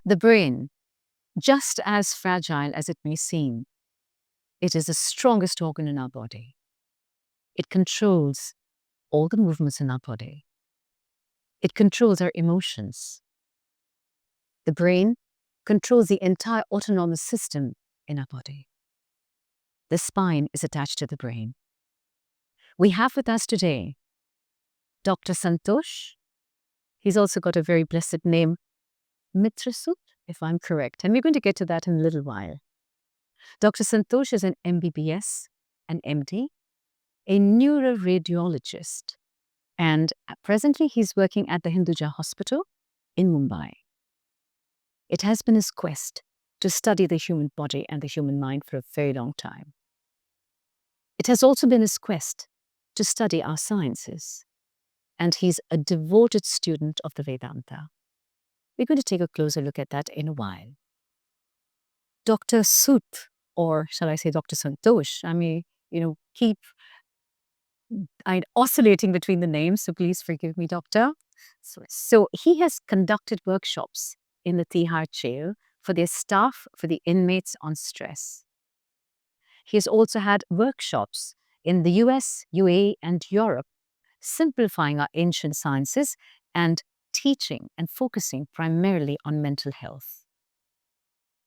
The brain, just as fragile as it may seem, it is the strongest organ in our body. It controls all the movements in our body. It controls our emotions. The brain controls the entire autonomous system in our body. The spine is attached to the brain. We have with us today Dr. Santosh. He's also got a very blessed name, MaitriBodh, if I'm correct. And we're going to get to that in a little while. Dr. Santosh is an MBBS, an MD, a neuroradiologist, and presently he's working at the Hinduja Hospital in Mumbai. It has been his quest to study the human body and the human mind for a very long time. It has also been his quest to study our sciences, and he's a devoted student of the Vedanta. We're going to take a closer look at that in a while. Dr. Sut, or shall I say Dr. Santosh, I may, keep oscillating between the names, so please forgive me, Doctor. So he has conducted workshops in the Tihar jail for their staff, for the inmates on stress. He has also had workshops in the US, UAE, and Europe, simplifying our ancient sciences and teaching and focusing primarily on mental health.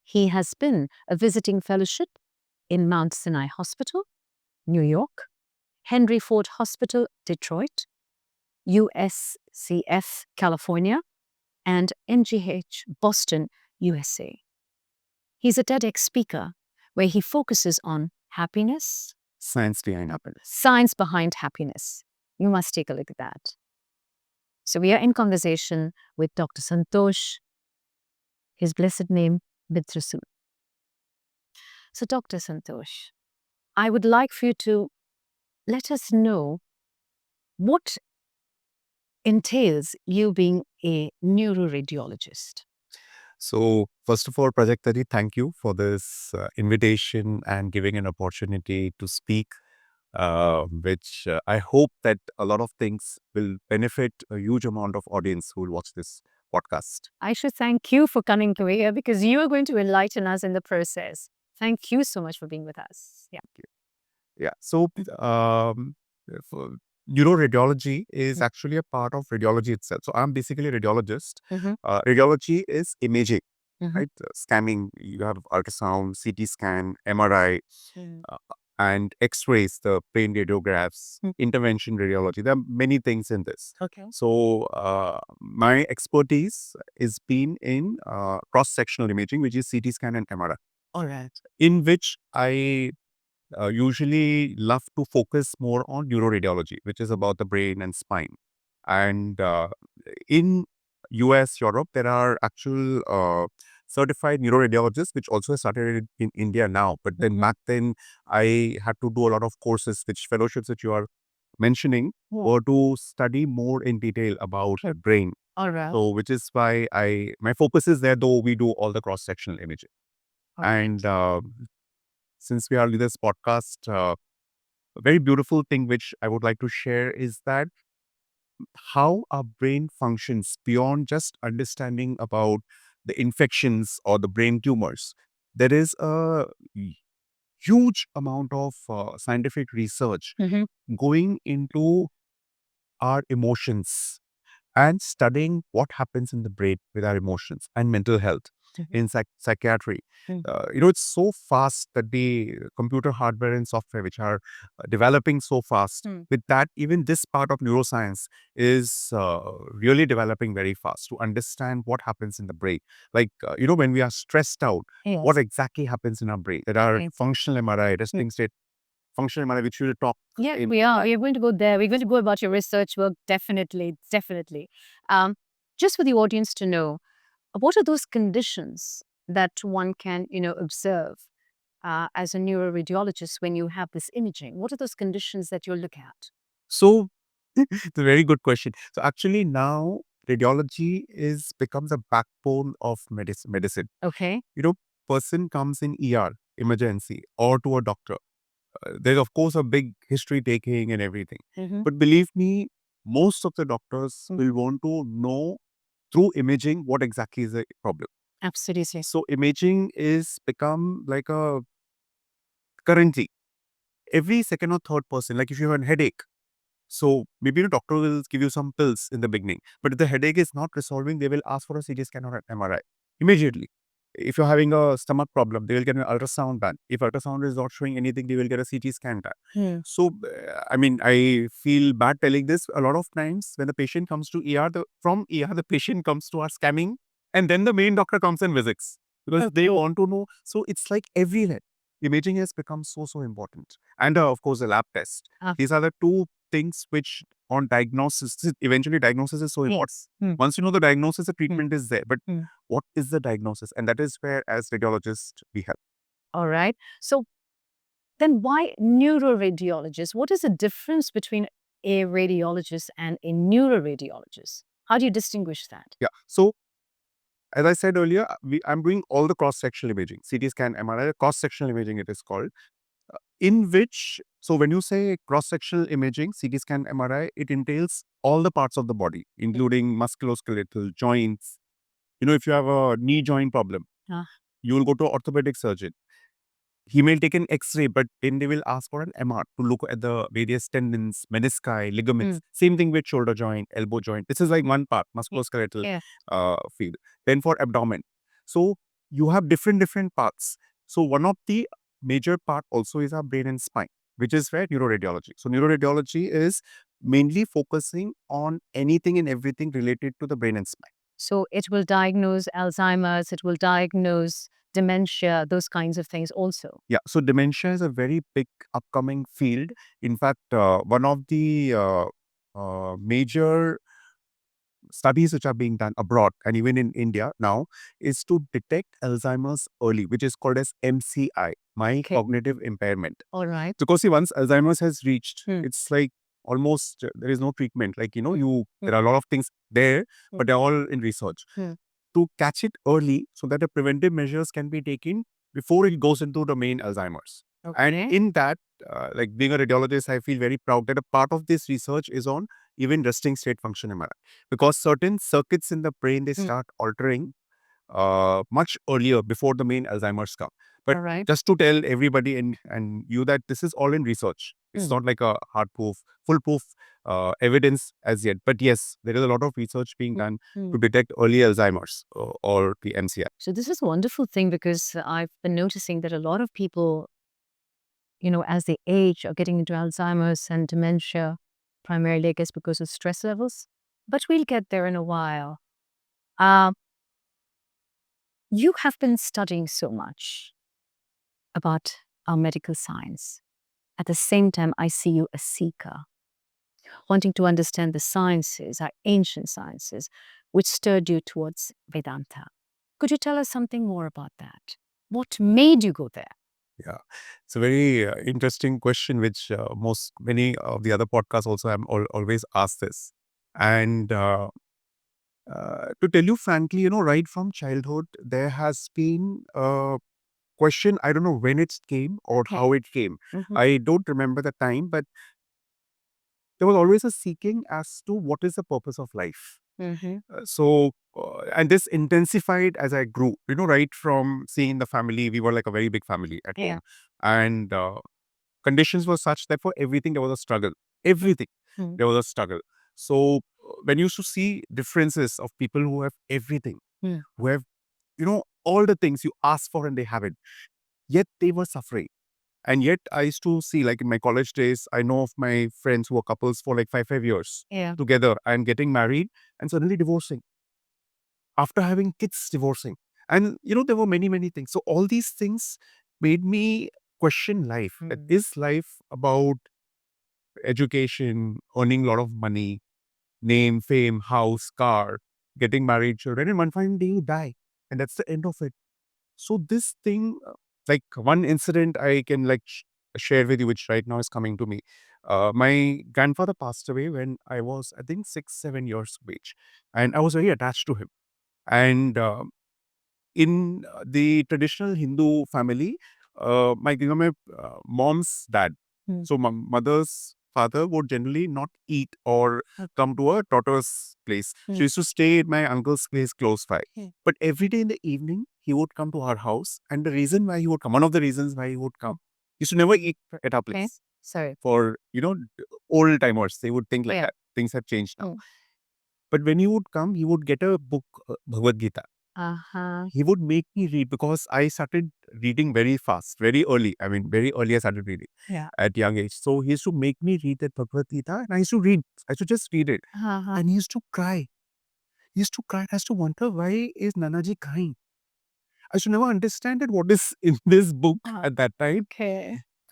He has been a visiting fellowship in Mount Sinai Hospital, New York, Henry Ford Hospital, Detroit, USCF, California, and NGH, Boston, USA. He's a TEDx speaker where he focuses on happiness. Science behind happiness. Science behind happiness. You must take a look at that. So we are in conversation with Dr. Santosh, his blessed name, MaitriBodh. So Dr. Santosh, I would like for you to let us know what entails you being a neuroradiologist. So first of all, Prajaktari, thank you for this invitation and giving an opportunity to speak, which I hope that a lot of things will benefit a huge amount of audience who will watch this podcast. I should thank you for coming to here because you are going to enlighten us in the process. Thank you so much for being with us. Yeah. So for neuroradiology is actually a part of radiology itself. So I'm basically a radiologist. Radiology is imaging, right? Scanning, you have ultrasound, CT scan, MRI, and X-rays, the brain radiographs, intervention radiology. There are many things in this. Okay. So my expertise is been in cross-sectional imaging, which is CT scan and MRI. All right. In which I usually love to focus more on neuroradiology, which is about the brain and spine. And in US, Europe, there are actual certified neuroradiologists, which also started in India now. But then back then, I had to do a lot of courses, which fellowships that you are mentioning were to study more in detail about the brain. All right. So, which is why my focus is there, though we do all the cross-sectional imaging. All right. And since we are in this podcast, a very beautiful thing which I would like to share is that how our brain functions beyond just understanding about the infections or the brain tumors. There is a huge amount of scientific research going into our emotions and studying what happens in the brain with our emotions and mental health in psychiatry. It's so fast that the computer hardware and software which are developing so fast. With that, even this part of neuroscience is really developing very fast to understand what happens in the brain. Like, when we are stressed out, what exactly happens in our brain? There are functional MRI, resting state, functional MRI, which we will talk. Yeah, we are. We're going to go there. We're going to go about your research work. Definitely. Just for the audience to know, what are those conditions that one can, observe as a neuroradiologist when you have this imaging? What are those conditions that you'll look at? So it's a very good question. So actually now radiology becomes a backbone of medicine. Okay. Person comes in ER, emergency, or to a doctor. There's of course a big history taking and everything. But believe me, most of the doctors will want to know through imaging what exactly is the problem. Absolutely. So imaging is become like a currently every second or third person, like if you have a headache, so maybe the doctor will give you some pills in the beginning, but if the headache is not resolving, they will ask for a CT scan or an MRI immediately. If you're having a stomach problem, they will get an ultrasound done. If ultrasound is not showing anything, they will get a CT scan done. So, I mean, I feel bad telling this. A lot of times when the patient comes to ER, from ER, the patient comes to our scanning, and then the main doctor comes and visits because they want to know. So it's like everywhere. Imaging has become so important. And of course, the lab test. These are the two things which on diagnosis, eventually diagnosis is so important. Yes. Once you know the diagnosis, the treatment is there. But what is the diagnosis? And that is where, as radiologists, we help. All right. So then why neuroradiologist? What is the difference between a radiologist and a neuroradiologist? How do you distinguish that? Yeah. So, as I said earlier, I'm doing all the cross-sectional imaging, CT scan, MRI, cross-sectional imaging it is called, in which, so when you say cross-sectional imaging, CT scan, MRI, it entails all the parts of the body, including musculoskeletal, joints. You know, if you have a knee joint problem, you will go to an orthopedic surgeon. He may take an X-ray, but then they will ask for an MR to look at the various tendons, menisci, ligaments. Same thing with shoulder joint, elbow joint. This is like one part, musculoskeletal field. Then for abdomen. So you have different parts. So one of the major part also is our brain and spine, which is where neuroradiology. So neuroradiology is mainly focusing on anything and everything related to the brain and spine. So it will diagnose Alzheimer's, it will diagnose dementia, those kinds of things also. Yeah, so dementia is a very big upcoming field. In fact, one of the major studies which are being done abroad and even in India now is to detect Alzheimer's early, which is called as MCI, cognitive impairment. All right. Because see, once Alzheimer's has reached, it's like almost there is no treatment. Like, you know, there are a lot of things there, but they're all in research. To catch it early so that the preventive measures can be taken before it goes into the main Alzheimer's. And in that, like being a radiologist, I feel very proud that a part of this research is on even resting state function MRI. Because certain circuits in the brain, they start altering much earlier before the main Alzheimer's come. But just to tell everybody and you that this is all in research. It's not like a hard proof, foolproof evidence as yet. But yes, there is a lot of research being done to detect early Alzheimer's or the MCI. So this is a wonderful thing because I've been noticing that a lot of people, you know, as they age are getting into Alzheimer's and dementia, primarily, I guess, because of stress levels. But we'll get there in a while. You have been studying so much about our medical science. At the same time, I see you a seeker, wanting to understand the sciences, our ancient sciences, which stirred you towards Vedanta. Could you tell us something more about that? What made you go there? Yeah, it's a very interesting question, which many of the other podcasts also have always asked this. And to tell you frankly, you know, right from childhood, there has been a question. I don't know when it came or how it came. I don't remember the time, but there was always a seeking as to what is the purpose of life. And this intensified as I grew, you know, right from seeing the family, we were like a very big family at home. And conditions were such that for everything there was a struggle. Everything, there was a struggle. So when you used to see differences of people who have everything, who have, you know, all the things you ask for and they have it, yet they were suffering. And yet I used to see, like in my college days, I know of my friends who were couples for like 5 years together and getting married and suddenly divorcing. After having kids, divorcing. And, you know, there were many things. So all these things made me question life. That is life about education, earning a lot of money, name, fame, house, car, getting married, children, and one fine day you die. And that's the end of it. So this thing, like one incident I can like share with you, which right now is coming to me. My grandfather passed away when I was, I think, 6-7 years of age. And I was very attached to him. And in the traditional Hindu family, my mom's dad, so my mother's father would generally not eat or come to a daughter's place. She used to stay at my uncle's place close by. But every day in the evening, he would come to our house. And the reason why he would come, one of the reasons why he would come, he used to never eat at our place. Sorry. For, old timers, they would think like that. Things have changed now. But when he would come, he would get a book, Bhagavad Gita. He would make me read because I started reading very fast, very early. I mean, very early I started reading at young age. So he used to make me read that Bhagavad Gita and I used to read. I used to just read it. And he used to cry. He used to cry. I used to wonder, why is Nanaji crying? I should never understand that what is in this book at that time.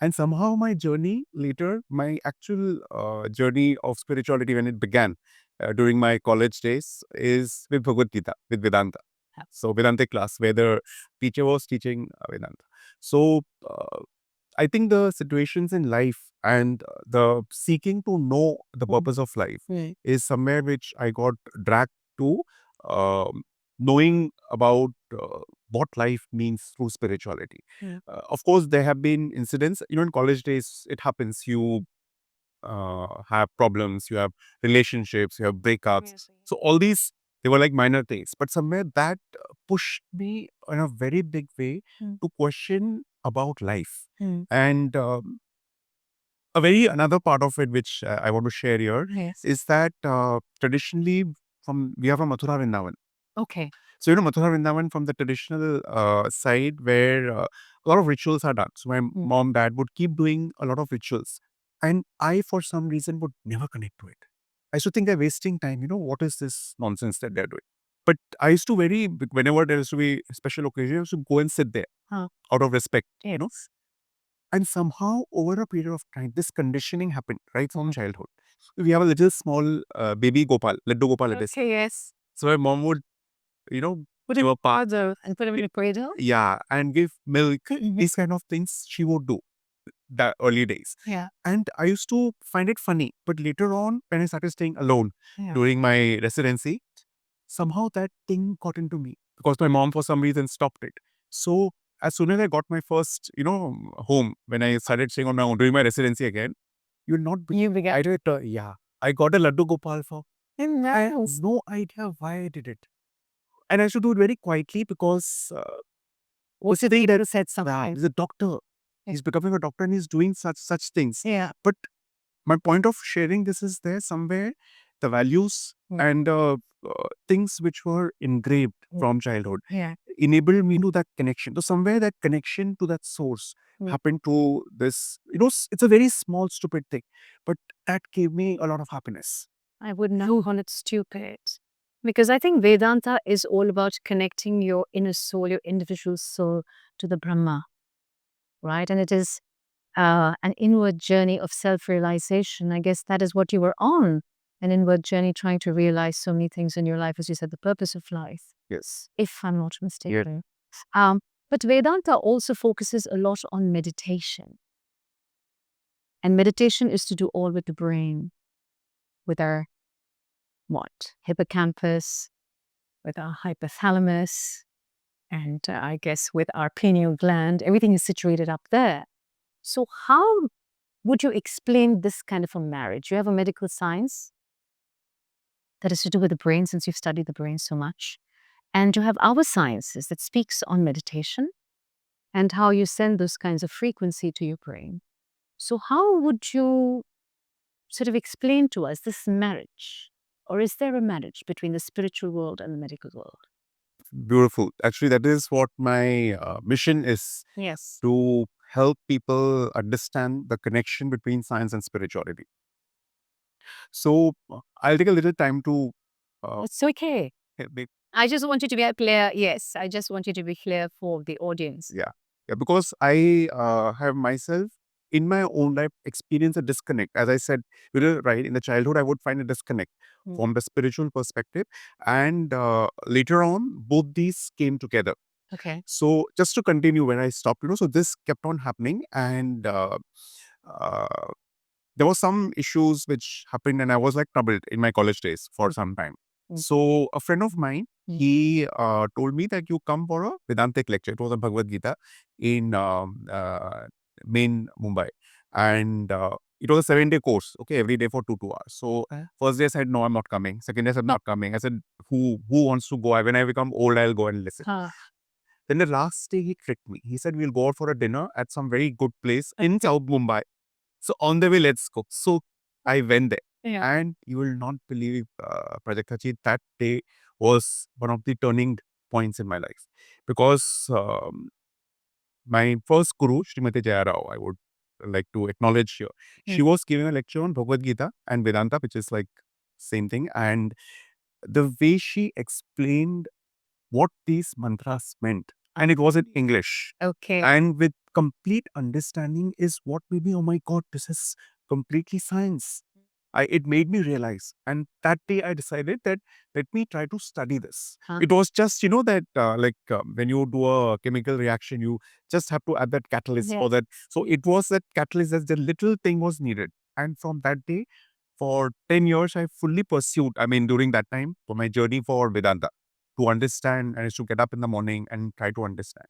And somehow my journey later, my actual journey of spirituality when it began during my college days is with Bhagavad Gita, with Vedanta. So Vedanta class where the teacher was teaching Vedanta. So I think the situations in life and the seeking to know the purpose of life is somewhere which I got dragged to knowing about what life means through spirituality. Of course, there have been incidents, in college days, it happens. You have problems, you have relationships, you have breakups. So all these, they were like minor things. But somewhere that pushed me in a very big way to question about life. And another part of it which I want to share here is that traditionally we have a Mathura Vrindavan. So, Mathura Vrindavan from the traditional side where a lot of rituals are done. So, my mom, dad would keep doing a lot of rituals. And I, for some reason, would never connect to it. I used to think they're wasting time. What is this nonsense that they're doing? But I used to whenever there used to be a special occasion, I used to go and sit there out of respect, And somehow, over a period of time, this conditioning happened right from childhood. We have a little small baby Gopal, Laddu Gopal. So, my mom would put him a powder and put him in a cradle. Yeah, and give milk. These kind of things she would do the early days. And I used to find it funny. But later on, when I started staying alone during my residency, somehow that thing got into me because my mom, for some reason, stopped it. So as soon as I got my first, home, when I started staying on my own during my residency again, you'll not be. You began. I did. I got a Laddu Gopal for. I have no idea why I did it. And I should do it very quietly because what's the thing that said something? He's a doctor. He's becoming a doctor and he's doing such things. But my point of sharing this is there somewhere the values and things which were engraved from childhood enabled me to that connection. So somewhere that connection to that source happened to this. It's a very small, stupid thing, but that gave me a lot of happiness. I would not call it stupid. Because I think Vedanta is all about connecting your inner soul, your individual soul to the Brahma, right? And it is an inward journey of self-realization. I guess that is what you were on, an inward journey trying to realize so many things in your life, as you said, the purpose of life. Yes. If I'm not mistaken. But Vedanta also focuses a lot on meditation. And meditation is to do all with the brain, with our hippocampus, with our hypothalamus, and I guess with our pineal gland. Everything is situated up there. So how would you explain this kind of a marriage? You have a medical science that is to do with the brain, since you've studied the brain so much. And you have our sciences that speaks on meditation and how you send those kinds of frequency to your brain. So how would you sort of explain to us this marriage? Or is there a marriage between the spiritual world and the medical world? Beautiful. Actually, that is what my mission is. Yes. To help people understand the connection between science and spirituality. So I'll take a little time to. It's okay. I just want you to be clear. Yes, I just want you to be clear for the audience. Yeah, because I have myself in my own life experienced a disconnect. As I said, right, in the childhood, I would find a disconnect from the spiritual perspective. And later on, both these came together. Okay. So just to continue where I stopped, so this kept on happening. And there were some issues which happened and I was like troubled in my college days for some time. So a friend of mine, he told me that you come for a Vedantic lecture. It was a Bhagavad Gita in main Mumbai. And it was a 7-day course, okay, every day for 2 hours. So first day I said, no, I'm not coming. Second day I said, not coming. I said, who wants to go? When I become old, I'll go and listen. Then the last day he tricked me. He said, we'll go out for a dinner at some very good place in South Mumbai. So on the way, let's go. So I went there. And you will not believe, Prajaktaji, that day was one of the turning points in my life. Because my first guru, Srimati Jaya Rao, I would like to acknowledge here. She was giving a lecture on Bhagavad Gita and Vedanta, which is like same thing. And the way she explained what these mantras meant, and it was in English. Okay. And with complete understanding is what made me, oh my God, this is completely science. It made me realize. And that day I decided that let me try to study this. It was just, that when you do a chemical reaction, you just have to add that catalyst for that. So it was that catalyst, that the little thing was needed. And from that day, for 10 years, I fully pursued, during that time, for my journey for Vedanta, to understand, and to get up in the morning and try to understand.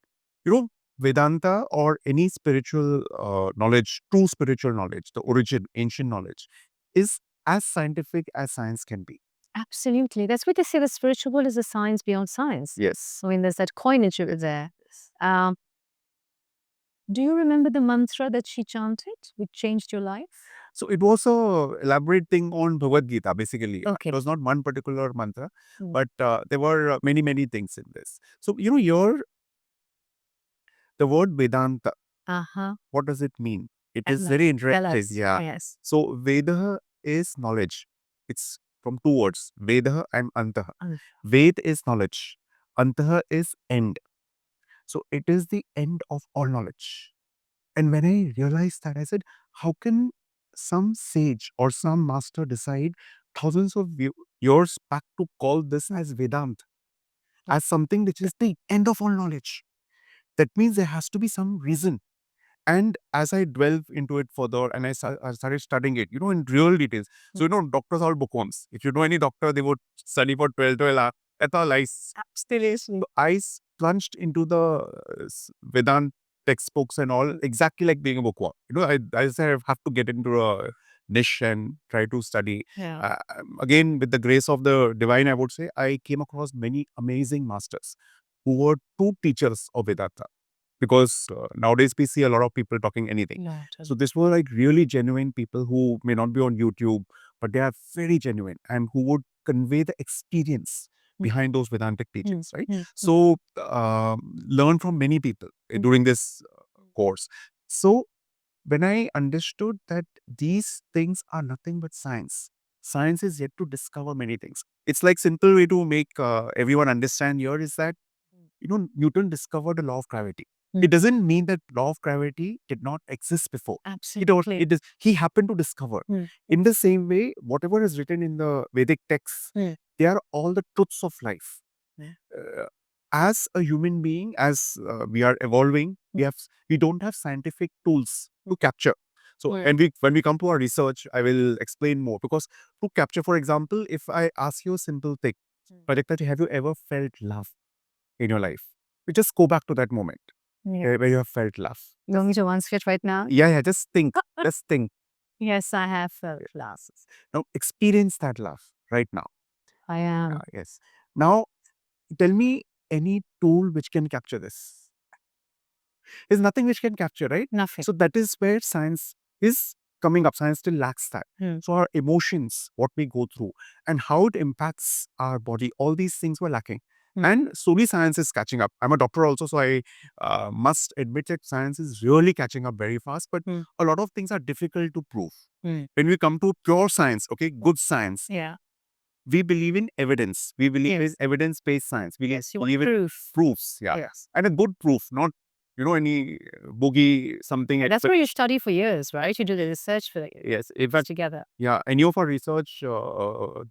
Vedanta or any spiritual knowledge, true spiritual knowledge, the origin, ancient knowledge, is as scientific as science can be. Absolutely. That's what they say, the spiritual world is a science beyond science. Yes. I mean, there's that coinage over there. Do you remember the mantra that she chanted, which changed your life? So it was a elaborate thing on Bhagavad Gita, basically. Okay. It was not one particular mantra, but there were many, many things in this. So, here, the word Vedanta, what does it mean? It is very interesting. Yeah. Yes. So Veda is knowledge. It's from two words, Veda and Antaha. Ved is knowledge. Antaha is end. So it is the end of all knowledge. And when I realized that, I said, how can some sage or some master decide thousands of years back to call this as Vedanta, as something which is the end of all knowledge? That means there has to be some reason. And as I delve into it further and I started studying it, in real details. So, doctors are bookworms. If you know any doctor, they would study for 12 hours. That's all lies. So I plunged into the Vedanta textbooks and all, exactly like being a bookworm. I said I have to get into a niche and try to study. Again, with the grace of the divine, I would say, I came across many amazing masters who were true teachers of Vedanta. Because nowadays we see a lot of people talking anything. So this were like really genuine people who may not be on YouTube, but they are very genuine and who would convey the experience behind those Vedantic teachings, right? So learn from many people during this course. So when I understood that these things are nothing but science, science is yet to discover many things. It's like simple way to make everyone understand here is that, Newton discovered the law of gravity. It doesn't mean that law of gravity did not exist before. Absolutely. He happened to discover. In the same way, whatever is written in the Vedic texts, they are all the truths of life. As a human being, as we are evolving, we don't have scientific tools to capture. So, and when we come to our research, I will explain more. Because to capture, for example, if I ask you a simple thing, Prajakta, have you ever felt love in your life? We just go back to that moment where you have felt love. You want me to answer it right now? Yeah, just think. Just think. Yes, I have felt love. Now, experience that love right now. I am. Yes. Now, tell me any tool which can capture this. There's nothing which can capture, right? Nothing. So that is where science is coming up. Science still lacks that. So our emotions, what we go through, and how it impacts our body, all these things were lacking. And slowly science is catching up. I'm a doctor also, so I must admit that science is really catching up very fast. But a lot of things are difficult to prove. When we come to pure science, okay, good science, we believe in evidence. We believe in evidence-based science. We believe in proofs. Yes. And a good proof, not any boogie something. That's where you study for years, right? You do the research for years. Yes, in fact, together. Yeah, any of our research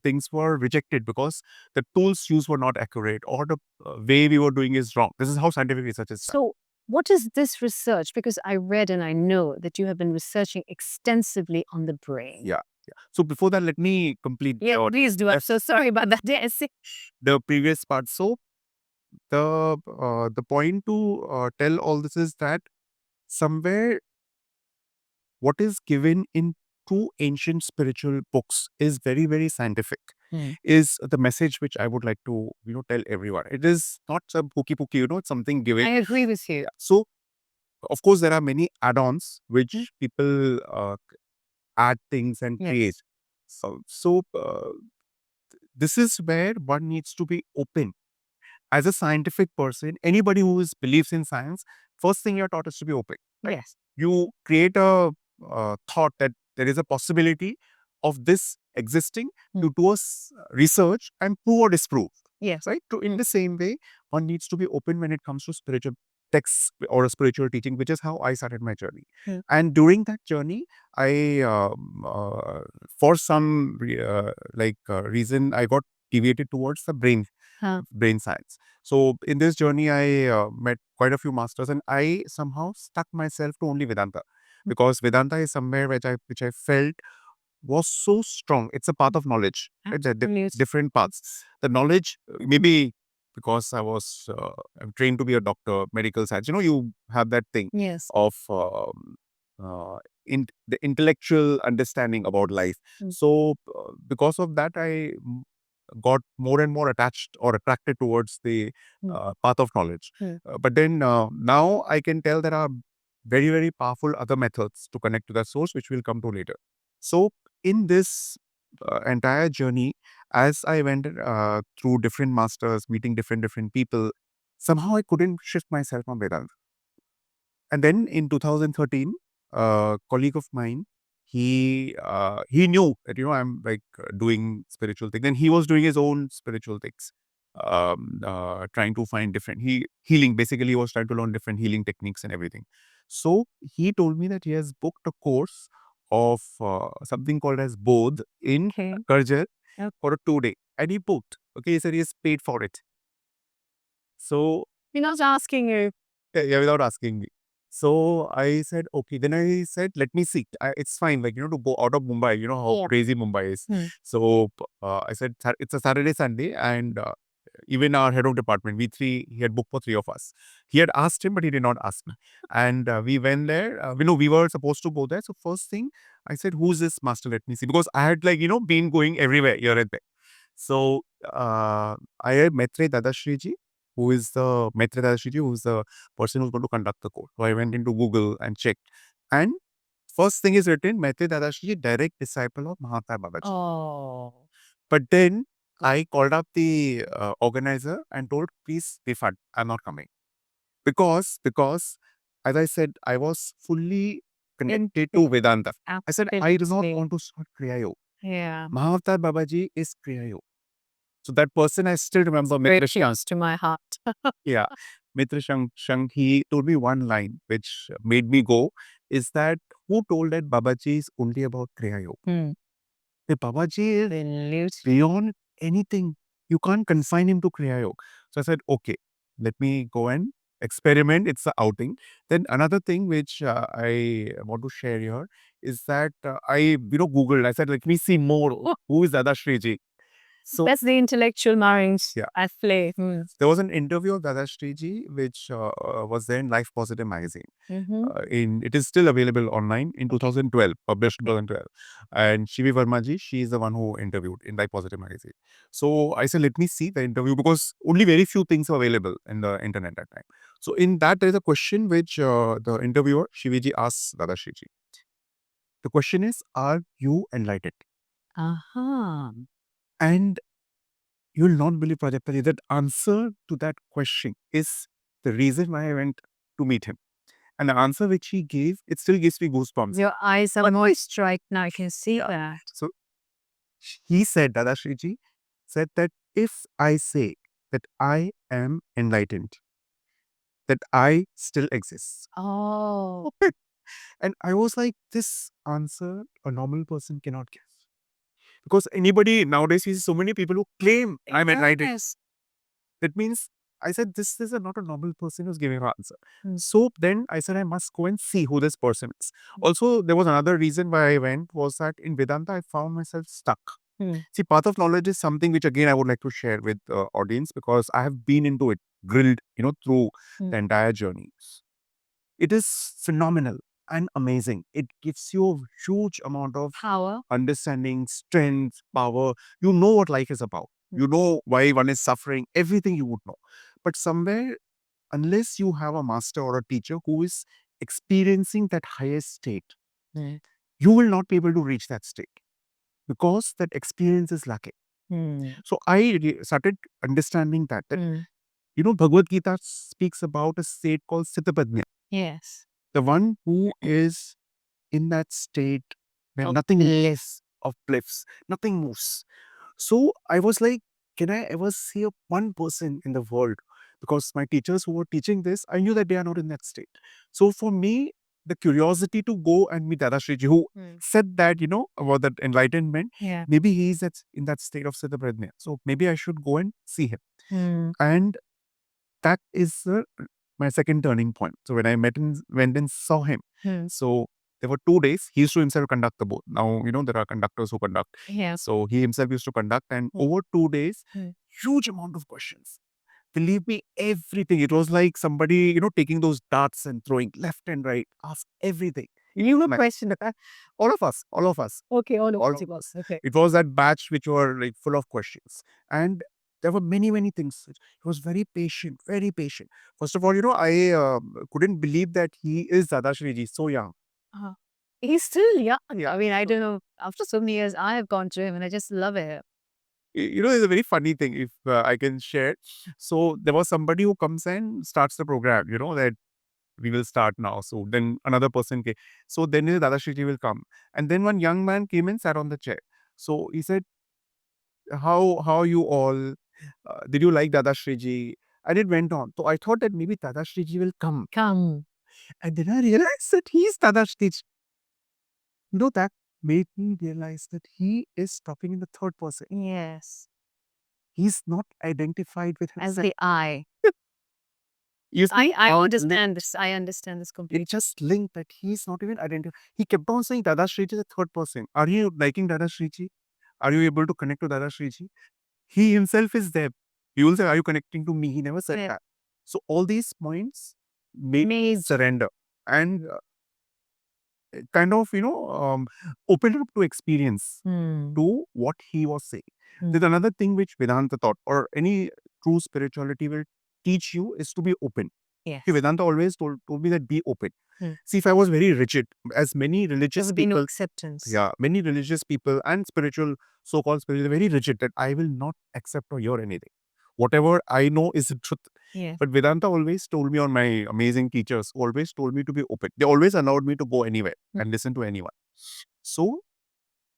things were rejected because the tools used were not accurate or the way we were doing is wrong. This is how scientific research is done. So, what is this research? Because I read and I know that you have been researching extensively on the brain. Yeah. So before that, let me complete. Please do. I'm so sorry about that. The previous part. So the point to tell all this is that somewhere what is given in true ancient spiritual books is very, very scientific, is the message which I would like to, tell everyone. It is not some pooky pooky, it's something given. I agree with you. So, of course, there are many add-ons which people add things and create. So, this is where one needs to be open. As a scientific person, anybody who believes in science, first thing you're taught is to be open. Right? Yes. You create a thought that there is a possibility of this existing, to do a research and prove or disprove. Yes. Right? In the same way, one needs to be open when it comes to spiritual texts or a spiritual teaching, which is how I started my journey. And during that journey, I, for some reason, I got deviated towards the brain science. So in this journey, I met quite a few masters, and I somehow stuck myself to only Vedanta, because Vedanta is somewhere which I felt was so strong. It's a path of knowledge. Right? There are different paths. The knowledge, maybe because I was I'm trained to be a doctor, medical science. You have that thing of the intellectual understanding about life. So because of that, I got more and more attached or attracted towards the path of knowledge. But then now I can tell there are very, very powerful other methods to connect to that source, which we'll come to later. So in this entire journey, as I went through different masters, meeting different people, somehow I couldn't shift myself from Vedanta. And then in 2013, a colleague of mine, he knew that I'm like doing spiritual things, and he was doing his own spiritual things, trying to find different healing. Basically, he was trying to learn different healing techniques and everything. So he told me that he has booked a course of something called as Bodh in Karjar for a 2-day, and he booked. Okay, he said he has paid for it. So We're not asking you. yeah, without asking me. So I said, okay. Then I said, let me see. It's fine, like, to go out of Mumbai, how crazy Mumbai is. So I said, it's a Saturday, Sunday, and even our head of department, he had booked for 3 of us. He had asked him, but he did not ask me. And we went there. We were supposed to go there. So first thing, I said, who's this master? Let me see. Because I had, like, been going everywhere, here and there. So I had Dadashreeji, who's the person who's going to conduct the course. So I went into Google and checked. And first thing is written, Maitri Dadashreeji, direct disciple of Mahatma Babaji. Oh. But then I called up the organizer and told, please refund. I'm not coming. Because as I said, I was fully connected to Vedanta. I said, I do not want to start Kriya Yoga. Yeah. Mahatma Babaji is Kriya Yoga. So that person, I still remember, Precious to my heart. yeah, Mitra Shang, he told me one line which made me go, is that who told that Babaji is only about Kriya Yoga? The Babaji is beyond anything. You can't confine him to Kriya Yoga. So I said, okay, let me go and experiment. It's an outing. Then another thing which I want to share here is that I Googled. I said, let me see more. Who is Dadashreeji? So that's the intellectual minds at play. There was an interview of Dadashreeji which was there in Life Positive magazine. It is still available online in 2012, published in 2012. And Shivi Vermaji, she is the one who interviewed in Life Positive magazine. So I said, let me see the interview, because only very few things are available in the internet at that time. So in that, there is a question which the interviewer, Shiviji, asks Dadashreeji. The question is, are you enlightened? And you will not believe, Prajakta, that answer to that question is the reason why I went to meet him. And the answer which he gave, it still gives me goosebumps. Your eyes are moist right now. I can see that. So he said, Dadashreeji said that if I say that I am enlightened, that I still exist. Oh. And I was like, this answer a normal person cannot give. Because anybody nowadays, we see so many people who claim I'm enlightened. That means, I said, this is not a normal person who's giving an answer. So then I said, I must go and see who this person is. Also, there was another reason why I went, was that in Vedanta, I found myself stuck. See, path of knowledge is something which, again, I would like to share with the audience, because I have been into it, grilled, through the entire journey. It is phenomenal. and amazing. It gives you a huge amount of Power. understanding, strength, power. You know what life is about. You know why one is suffering, everything you would know. But somewhere, unless you have a master or a teacher who is experiencing that highest state, you will not be able to reach that state because that experience is lacking. So I started understanding that, Bhagavad Gita speaks about a state called Sthitaprajna. Yes. The one who is in that state where nothing is of bliss, nothing moves. So I was like, can I ever see one person in the world? Because my teachers who were teaching this, I knew that they are not in that state. So for me, the curiosity to go and meet Dadashreeji, who said that, about that enlightenment, Yeah. maybe he is in that state of Siddha Prajna. So maybe I should go and see him. And that is my second turning point. So when I went and saw him, so there were 2 days. He used to himself conduct the boat. Now, there are conductors who conduct. Yeah. So he himself used to conduct, and over 2 days, huge amount of questions. Believe me, everything. It was like somebody, taking those darts and throwing left and right, ask everything. You know, question all of us. Okay, all All of of us. Okay. It was that batch which were like full of questions. And there were many, many things. He was very patient, very patient. First of all, I couldn't believe that he is Dadashreeji, so young. He's still young. Yeah. I mean, I don't know. After so many years, I have gone to him and I just love it. It's a very funny thing if I can share. So there was somebody who comes and starts the program, that we will start now. So then another person came. So then Dadashreeji will come. And then one young man came and sat on the chair. So he said, how you all? Did you like Dadashreeji? And it went on. So I thought that maybe Dadashreeji will come. Come. And then I realized that he's Dadashreeji. That made me realize that he is talking in the third person. Yes. He's not identified with As himself. the I. You see, I understand this. I understand this completely. it just linked that he's not even identified. He kept on saying Dadashreeji is the third person. Are you liking Dadashreeji? Are you able to connect to Dadashreeji? He himself is there. He will say, are you connecting to me? He never said that. So all these points made me surrender and kind of, opened up to experience to what he was saying. There's another thing which Vedanta taught, or any true spirituality will teach you, is to be open. Yes. See, Vedanta always told me that be open. See, if I was very rigid, as many There religious would be no people, acceptance. yeah, many religious people and so-called spiritual, very rigid that I will not accept or hear anything. Whatever I know is the truth. Yeah. But Vedanta always told me, on my amazing teachers, always told me to be open. They always allowed me to go anywhere and listen to anyone. So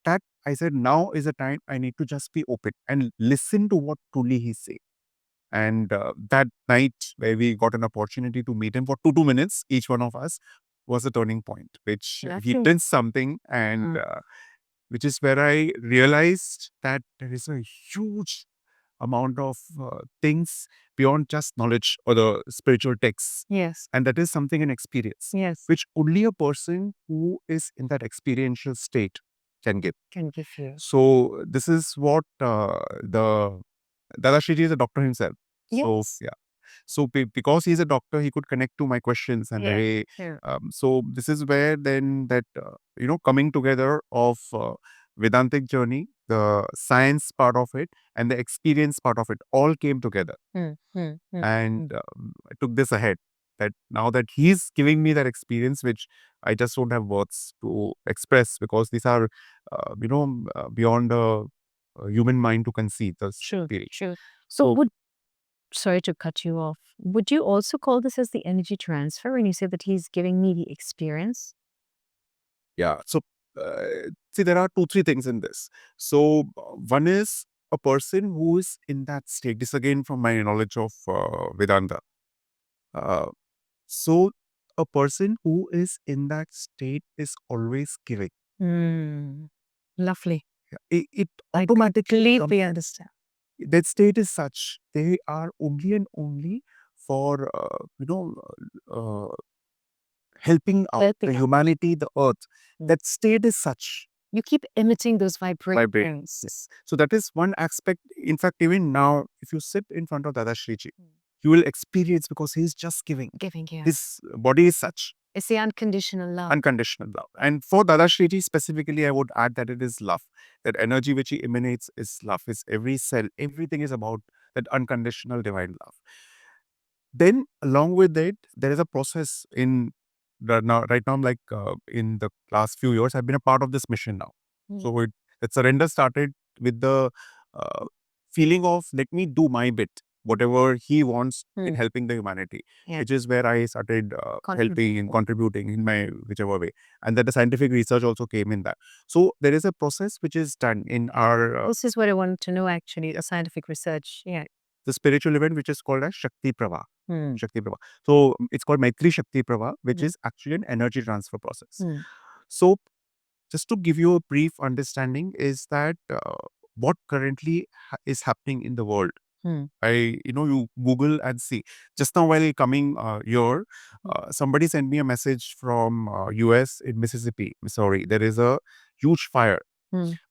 that I said, now is the time I need to just be open and listen to what truly he's saying. And that night where we got an opportunity to meet him for 2 minutes, each one of us, was a turning point, which he did something, and which is where I realized that there is a huge amount of things beyond just knowledge or the spiritual texts. Yes. And that is something an experience, Yes. which only a person who is in that experiential state can give. Can give you. So this is what the Dadashreeji is a doctor himself. So Yes. yeah. So because he's a doctor, he could connect to my questions and Yeah. very. Sure. So this is where then that coming together of Vedantic journey, the science part of it and the experience part of it all came together, and I took this ahead. That now that he's giving me that experience, which I just don't have words to express, because these are beyond the human mind to conceive. The Sure. spirit. Sure. So sorry to cut you off. Would you also call this as the energy transfer when you say that he's giving me the experience? Yeah. So, see, there are 2, 3 things in this. So, one is a person who is in that state. This again from my knowledge of Vedanta. So, a person who is in that state is always giving. Lovely. It automatically completely understand. That state is such. They are only and only for helping out the humanity, the earth. That state is such. You keep emitting those vibrations. Yes. So that is one aspect. In fact, even now, if you sit in front of Dadashreeji, you will experience, because he is just giving. Giving, yeah. His body is such. It's the unconditional love. Unconditional love. And for Dadashreeji specifically, I would add that it is love. That energy which he emanates is love. It's every cell, everything is about that unconditional divine love. Then along with it, there is a process in right now, I'm like in the last few years, I've been a part of this mission now. So that surrender started with the uh, feeling of let me do my bit, whatever he wants in helping the humanity, which is where I started helping and contributing in my whichever way. And that the scientific research also came in that. So there is a process which is done in our This is what I wanted to know actually, the scientific research. Yeah. the spiritual event which is called as Shakti Prava. Shakti Prava. So it's called Maitri Shakti Prava, which is actually an energy transfer process. So just to give you a brief understanding is that what currently is happening in the world. You Google and see. Just now while coming here, somebody sent me a message from US in Mississippi, Missouri. There is a huge fire.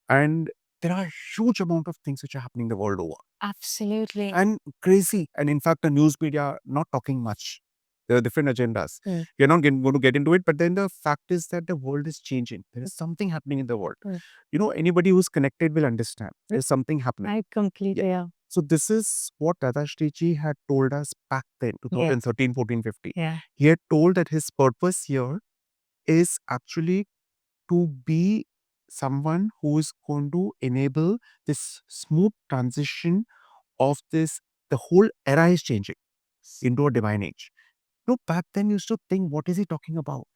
And there are huge amount of things which are happening the world over. Absolutely. And crazy. And in fact, the news media not talking much. There are different agendas. We're not going to get into it, but then the fact is that the world is changing. There is something happening in the world. Anybody who's connected will understand. There's something happening. I completely, yeah. So this is what Dadashreeji had told us back then, 2013, 14, 15. Yeah. He had told that his purpose here is actually to be someone who is going to enable this smooth transition of this, the whole era is changing into a divine age. Back then you used to think, what is he talking about?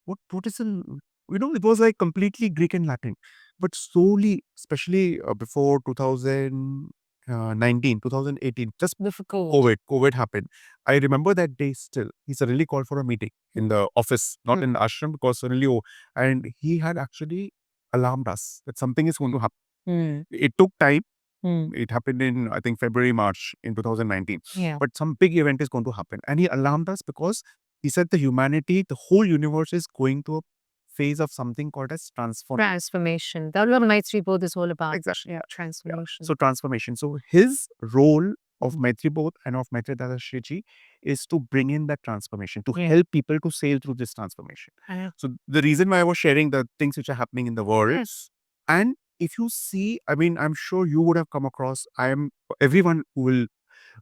What is it was like completely Greek and Latin. But slowly, especially before 2019, 2018, just before COVID happened. I remember that day still. He suddenly called for a meeting in the office, not in the ashram, because suddenly, and he had actually alarmed us that something is going to happen. It took time. It happened in, I think, February, March in 2019. Yeah. But some big event is going to happen. And he alarmed us because he said the humanity, the whole universe is going to a phase of something called as transformation. That's what MaitriBodh is all about. Exactly. Yeah, transformation. So transformation. So his role of MaitriBodh and of Maitri Dadashreeji is to bring in that transformation, to help people to sail through this transformation. So the reason why I was sharing the things which are happening in the world, and if you see, I mean, I'm sure you would have come across, everyone who will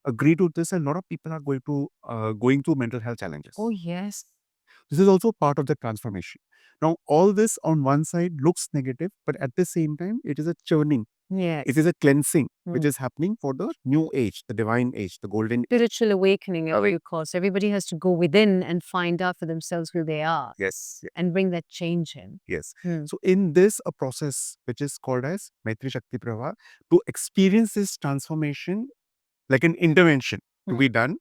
agree to this, a lot of people are going through mental health challenges. Oh, yes. This is also part of the transformation. Now, all this on one side looks negative, but at the same time, it is a churning. Yes. It is a cleansing, which is happening for the new age, the divine age, the golden spiritual awakening, of course. Everybody has to go within and find out for themselves who they are. Yes. And bring that change in. Yes. So in this, a process which is called as Maitri Shakti Parivaar, to experience this transformation, like an intervention to be done,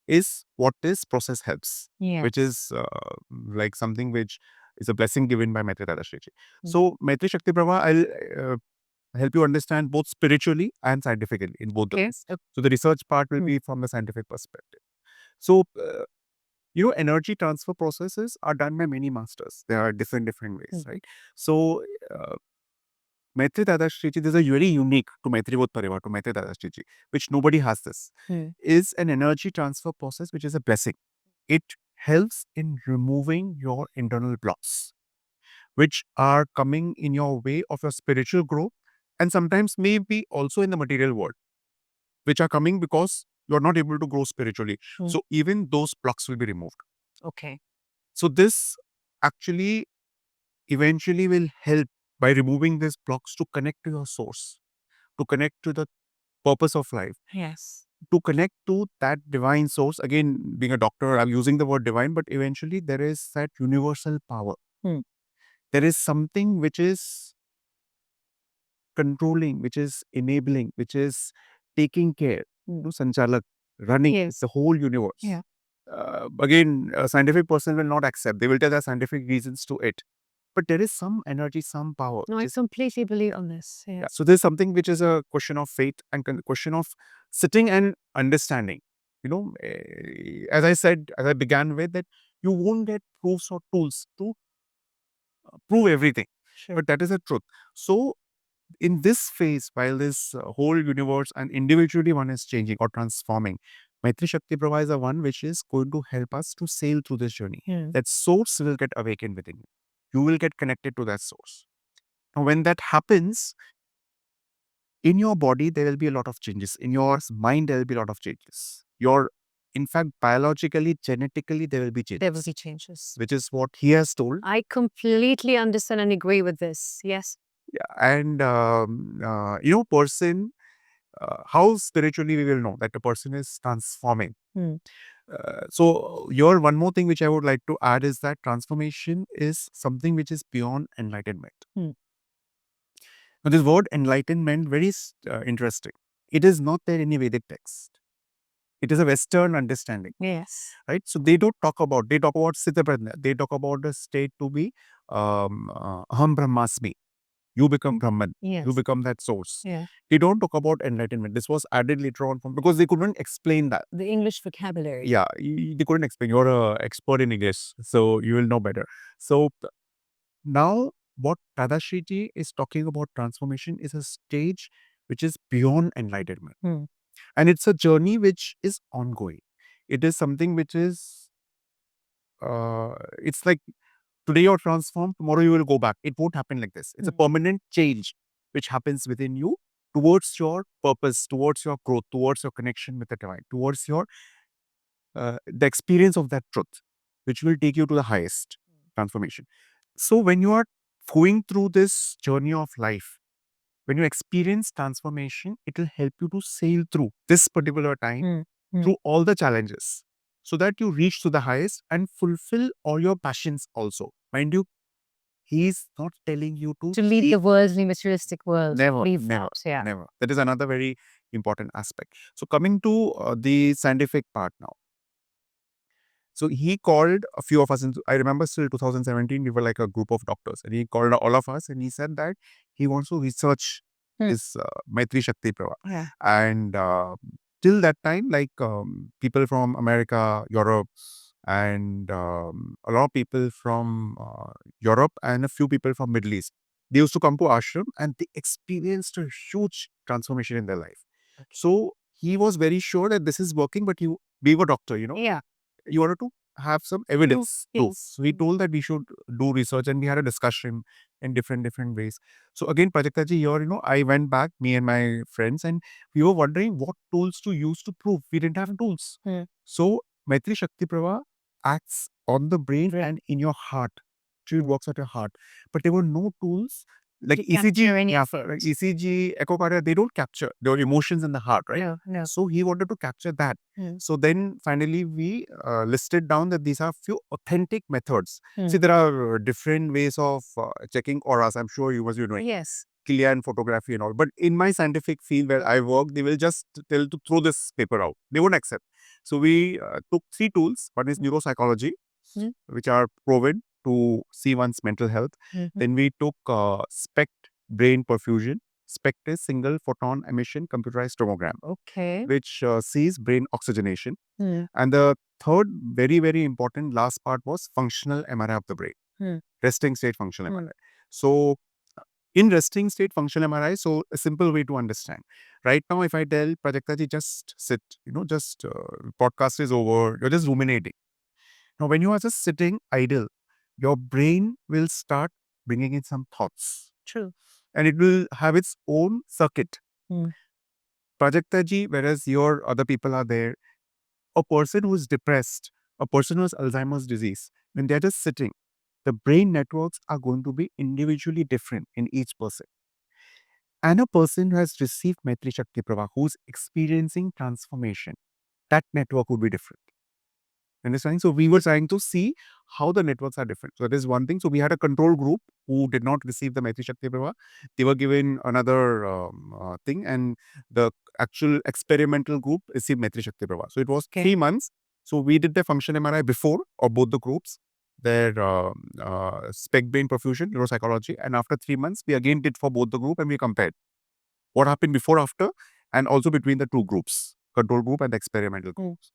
is what this process helps, which is like something which is a blessing given by Maitri Dadashreeji. So Maitri Shakti Parivaar, I'll help you understand both spiritually and scientifically in both the ways. So the research part will be from the scientific perspective. So energy transfer processes are done by many masters. There are different ways, right? So Maitri Dadashreeji, there's a very unique to MaitriBodh Parivaar, to Maitri Dadashreeji, which nobody has this, is an energy transfer process, which is a blessing. It helps in removing your internal blocks, which are coming in your way of your spiritual growth, and sometimes maybe also in the material world, which are coming because you're not able to grow spiritually. So even those blocks will be removed. Okay. So this actually eventually will help by removing these blocks to connect to your source, to connect to the purpose of life. Yes. To connect to that divine source. Again, being a doctor, I'm using the word divine, but eventually there is that universal power. There is something which is controlling, which is enabling, which is taking care, Sanchalak, running the whole universe. Yeah. Again, a scientific person will not accept. They will tell their scientific reasons to it. But there is some energy, some power. No, I completely believe on this. Yeah. So there's something which is a question of faith and question of sitting and understanding. As I said, as I began with, that you won't get proofs or tools to prove everything. Sure. But that is the truth. So in this phase, while this whole universe and individually one is changing or transforming, Maitri Shakti Prabha is the one which is going to help us to sail through this journey. Hmm. That source will get awakened within you. You will get connected to that source. Now, when that happens, in your body, there will be a lot of changes. In your mind, there will be a lot of changes. In fact, biologically, genetically, there will be changes. There will be changes. Which is what he has told. I completely understand and agree with this. Yes. Yeah. And, person, how spiritually we will know that the person is transforming. Hmm. So, your one more thing which I would like to add is that transformation is something which is beyond enlightenment. Hmm. Now, this word enlightenment, very interesting. It is not there in any Vedic text. It is a Western understanding. Yes. Right? So, they talk about Sthita Prajna. They talk about the state to be Aham Brahmasmi. You become Brahman. Yes. You become that source. Yeah. They don't talk about enlightenment. This was added later on because they couldn't explain that. The English vocabulary. Yeah, they couldn't explain. You're an expert in English, so you will know better. So now what Dadashreeji is talking about transformation is a stage which is beyond enlightenment. Hmm. And it's a journey which is ongoing. It is something which is, it's like today you're transformed, tomorrow you will go back. It won't happen like this. It's a permanent change which happens within you towards your purpose, towards your growth, towards your connection with the divine, towards your the experience of that truth, which will take you to the highest transformation. So when you are going through this journey of life, when you experience transformation, it will help you to sail through this particular time, through all the challenges, so that you reach to the highest and fulfill all your passions also. Mind you, he's not telling you To lead the worldly materialistic world. Never, Leave never, that, yeah. never. That is another very important aspect. So coming to the scientific part now. So he called a few of us, I remember still 2017, we were like a group of doctors, and he called all of us and he said that he wants to research this Maitri Shakti Prabha. Yeah. And till that time, like people from America, Europe, and a lot of people from Europe and a few people from Middle East, they used to come to ashram and they experienced a huge transformation in their life. So he was very sure that this is working, but we were doctor, Yeah. you wanted to have some evidence proof. Yes. So he told that we should do research, and we had a discussion in different ways. So again, Prajaktaji, here, I went back, me and my friends, and we were wondering what tools to use to prove. We didn't have tools. So Maitri Shakti Prabha acts on the brain and in your heart. It works at your heart. But there were no tools like ECG, echocardiogram, they don't capture your emotions in the heart, right? No. So he wanted to capture that. So then finally we listed down that these are few authentic methods. See, there are different ways of checking auras. I'm sure you must be knowing. Yes. Clear and photography and all. But in my scientific field where I work, they will just tell to throw this paper out. They won't accept. So we took 3 tools. One is neuropsychology, which are proven to see one's mental health. Then we took SPECT, brain perfusion. SPECT is single photon emission computerized tomogram. Okay. Which sees brain oxygenation. And the third, very, very important last part was functional MRI of the brain. Resting state functional MRI. So in resting state functional MRI, so a simple way to understand. Right now, if I tell Prajaktaji, just sit, podcast is over, you're just ruminating. Now, when you are just sitting idle, your brain will start bringing in some thoughts. True. And it will have its own circuit. Prajaktaji, whereas your other people are there, a person who is depressed, a person who has Alzheimer's disease, when they're just sitting, the brain networks are going to be individually different in each person. And a person who has received Maitri Shakti Prabha, who's experiencing transformation, that network would be different. Understanding? So we were trying to see how the networks are different. So that is one thing. So we had a control group who did not receive the Maitri Shakti Prabha. They were given another thing, and the actual experimental group received Maitri Shakti Prabha. So it was 3 months. So we did the function MRI before of both the groups, their spec brain perfusion, neuropsychology, and after 3 months, we again did for both the group and we compared what happened before, after, and also between the two groups, control group and the experimental groups.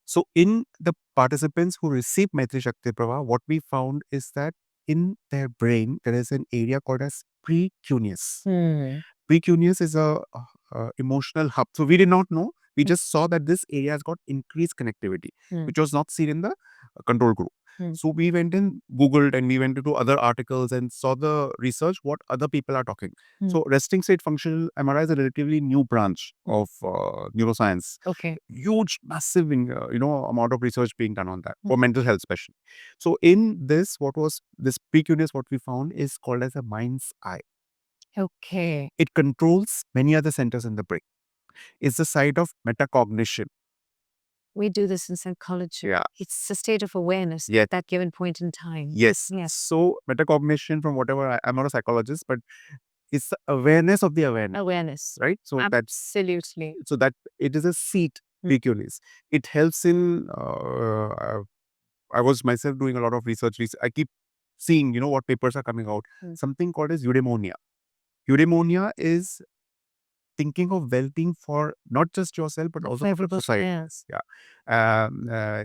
So in the participants who received Maitri Shakti Prabha, what we found is that in their brain, there is an area called as precuneus. Precuneus is a emotional hub. So we did not know We just saw that this area has got increased connectivity, which was not seen in the control group. So we went and Googled and we went into other articles and saw the research, what other people are talking. So resting state functional MRI is a relatively new branch of neuroscience. Okay. Huge, massive, amount of research being done on that for mental health, especially. So in this, what was this precuneus? What we found is called as a mind's eye. Okay. It controls many other centers in the brain. It's the site of metacognition. We do this in psychology. Yeah. It's a state of awareness Yes. at that given point in time. Yes. Yes. So metacognition, from whatever I'm not a psychologist, but it's the awareness of the awareness, Awareness. right? So Absolutely. that it is a seat precuneus. It helps in. I was myself doing a lot of research. I keep seeing, what papers are coming out. Something called as eudaimonia. Eudaimonia is thinking of well-being for not just yourself, but also for society. Yes. Yeah.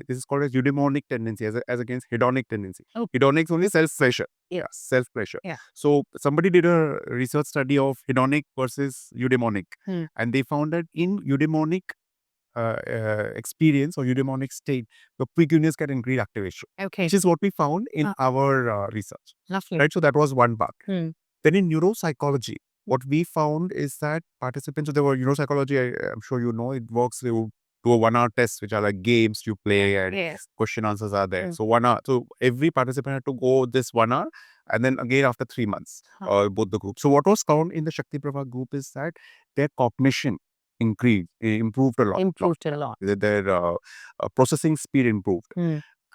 This is called as eudaimonic tendency as against hedonic tendency. Oh. Hedonic is only self-pleasure. Yes. Yeah, self-pleasure. Yeah. So somebody did a research study of hedonic versus eudaimonic. And they found that in eudaimonic experience or eudaimonic state, the precuneus can increase activation. Okay. Which is what we found in our research. Lovely. Right. So that was one part. Then in neuropsychology, what we found is that participants, so there were neuropsychology, I'm sure you know, it works. They will do a 1 hour test, which are like games you play and Yes. question answers are there. So 1 hour. So every participant had to go this 1 hour and then again after 3 months, both the groups. So what was found in the Shakti Prabha group is that their cognition improved a lot. Their processing speed improved.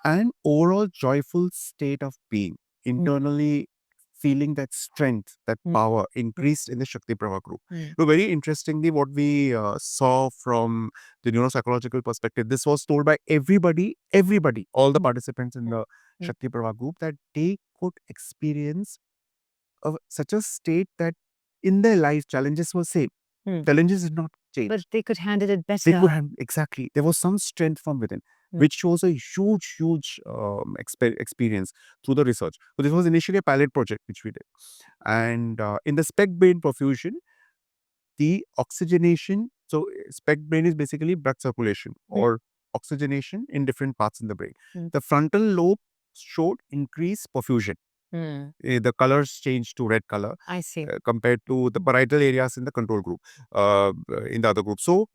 And overall joyful state of being, internally feeling that strength, that power increased in the Shakti Prabha group. So very interestingly, what we saw from the neuropsychological perspective, this was told by everybody, all the participants in the Shakti Prabha group, that they could experience such a state that in their life, challenges were same. Challenges did not change. But they could handle it better. They could handle, exactly. There was some strength from within, which shows a huge experience through the research. So this was initially a pilot project which we did. And in the spec brain perfusion, the oxygenation, so spec brain is basically blood circulation or oxygenation in different parts in the brain. The frontal lobe showed increased perfusion. The colors changed to red color. I see. Compared to the parietal areas in the control group, in the other group. So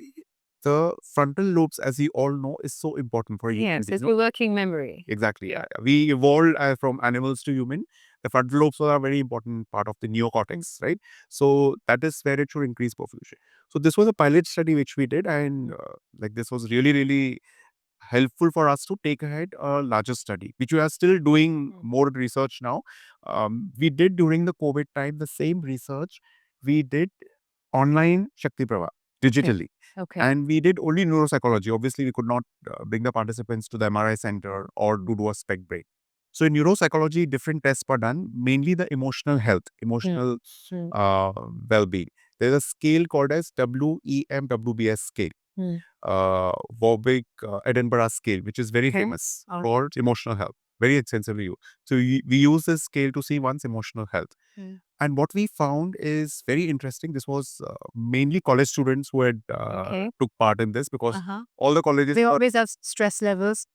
the frontal lobes, as we all know, is so important for Yes, it's for working memory. Exactly. Yeah. We evolved from animals to human. The frontal lobes are a very important part of the neocortex, right? So that is where it should increase perfusion. So this was a pilot study which we did, and this was really helpful for us to take ahead a larger study, which we are still doing more research now. We did during the COVID time the same research. We did online Shakti Prabha digitally. Okay. And we did only neuropsychology. Obviously, we could not bring the participants to the MRI center or do a spec break. So in neuropsychology, different tests were done, mainly the emotional health, emotional well-being. There's a scale called as WEMWBS scale. Warwick Edinburgh scale, which is very famous for emotional health, very extensively used. So we use this scale to see one's emotional health. And what we found is very interesting. This was mainly college students who had took part in this, because all the colleges, they always have stress levels.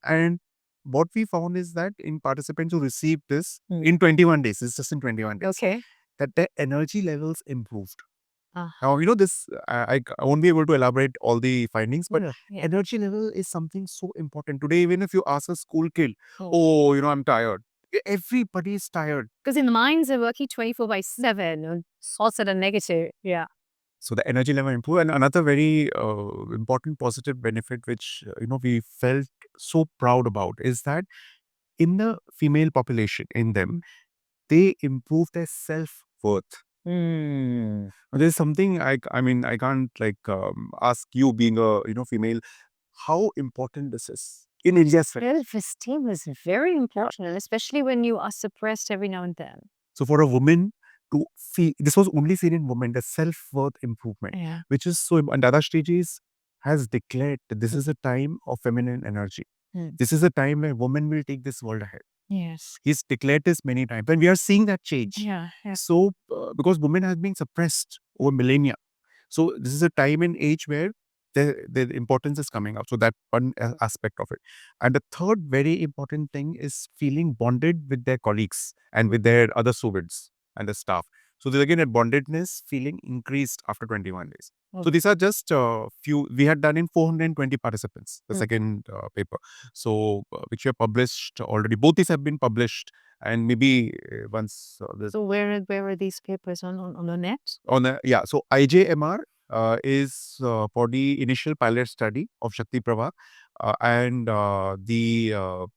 And what we found is that in participants who received this in 21 days, it's just in 21 days, that their energy levels improved. Now, this, I won't be able to elaborate all the findings, but energy level is something so important. Today, even if you ask a school kid, I'm tired. Everybody is tired. Because in the minds, they're working 24/7 and thoughts that are negative. Yeah. So the energy level improved. And another very important positive benefit, which, we felt so proud about, is that in the female population, in them, they improved their self-worth. There's something I can't ask you, being a female, how important this is in India. Self-esteem is very important, especially when you are suppressed every now and then. So for a woman to feel, this was only seen in women, the self-worth improvement, which is so important. And Dadashreeji has declared that this is a time of feminine energy. This is a time where women will take this world ahead. Yes. He's declared this many times, and we are seeing that change. Yeah. So, because women have been suppressed over millennia, So this is a time and age where the importance is coming up. So that one aspect of it. And the third very important thing is feeling bonded with their colleagues and with their other students and the staff. So there's again a bondedness feeling increased after 21 days. So these are just few we had done in 420 participants, the second paper. So which were published already. Both these have been published, and maybe once So where are these papers on the net? So IJMR is for the initial pilot study of Shakti Prabha, and the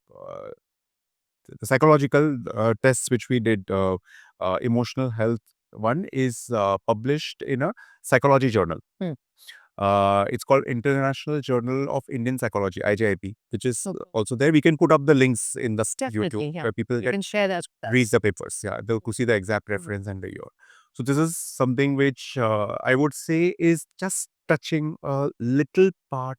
psychological tests which we did, emotional health one is published in a psychology journal. It's called International Journal of Indian Psychology, IJIP, which is also there. We can put up the links in the YouTube where people You can share that with us. read the papers. Yeah, they'll see the exact reference and the year. So this is something which I would say is just touching a little part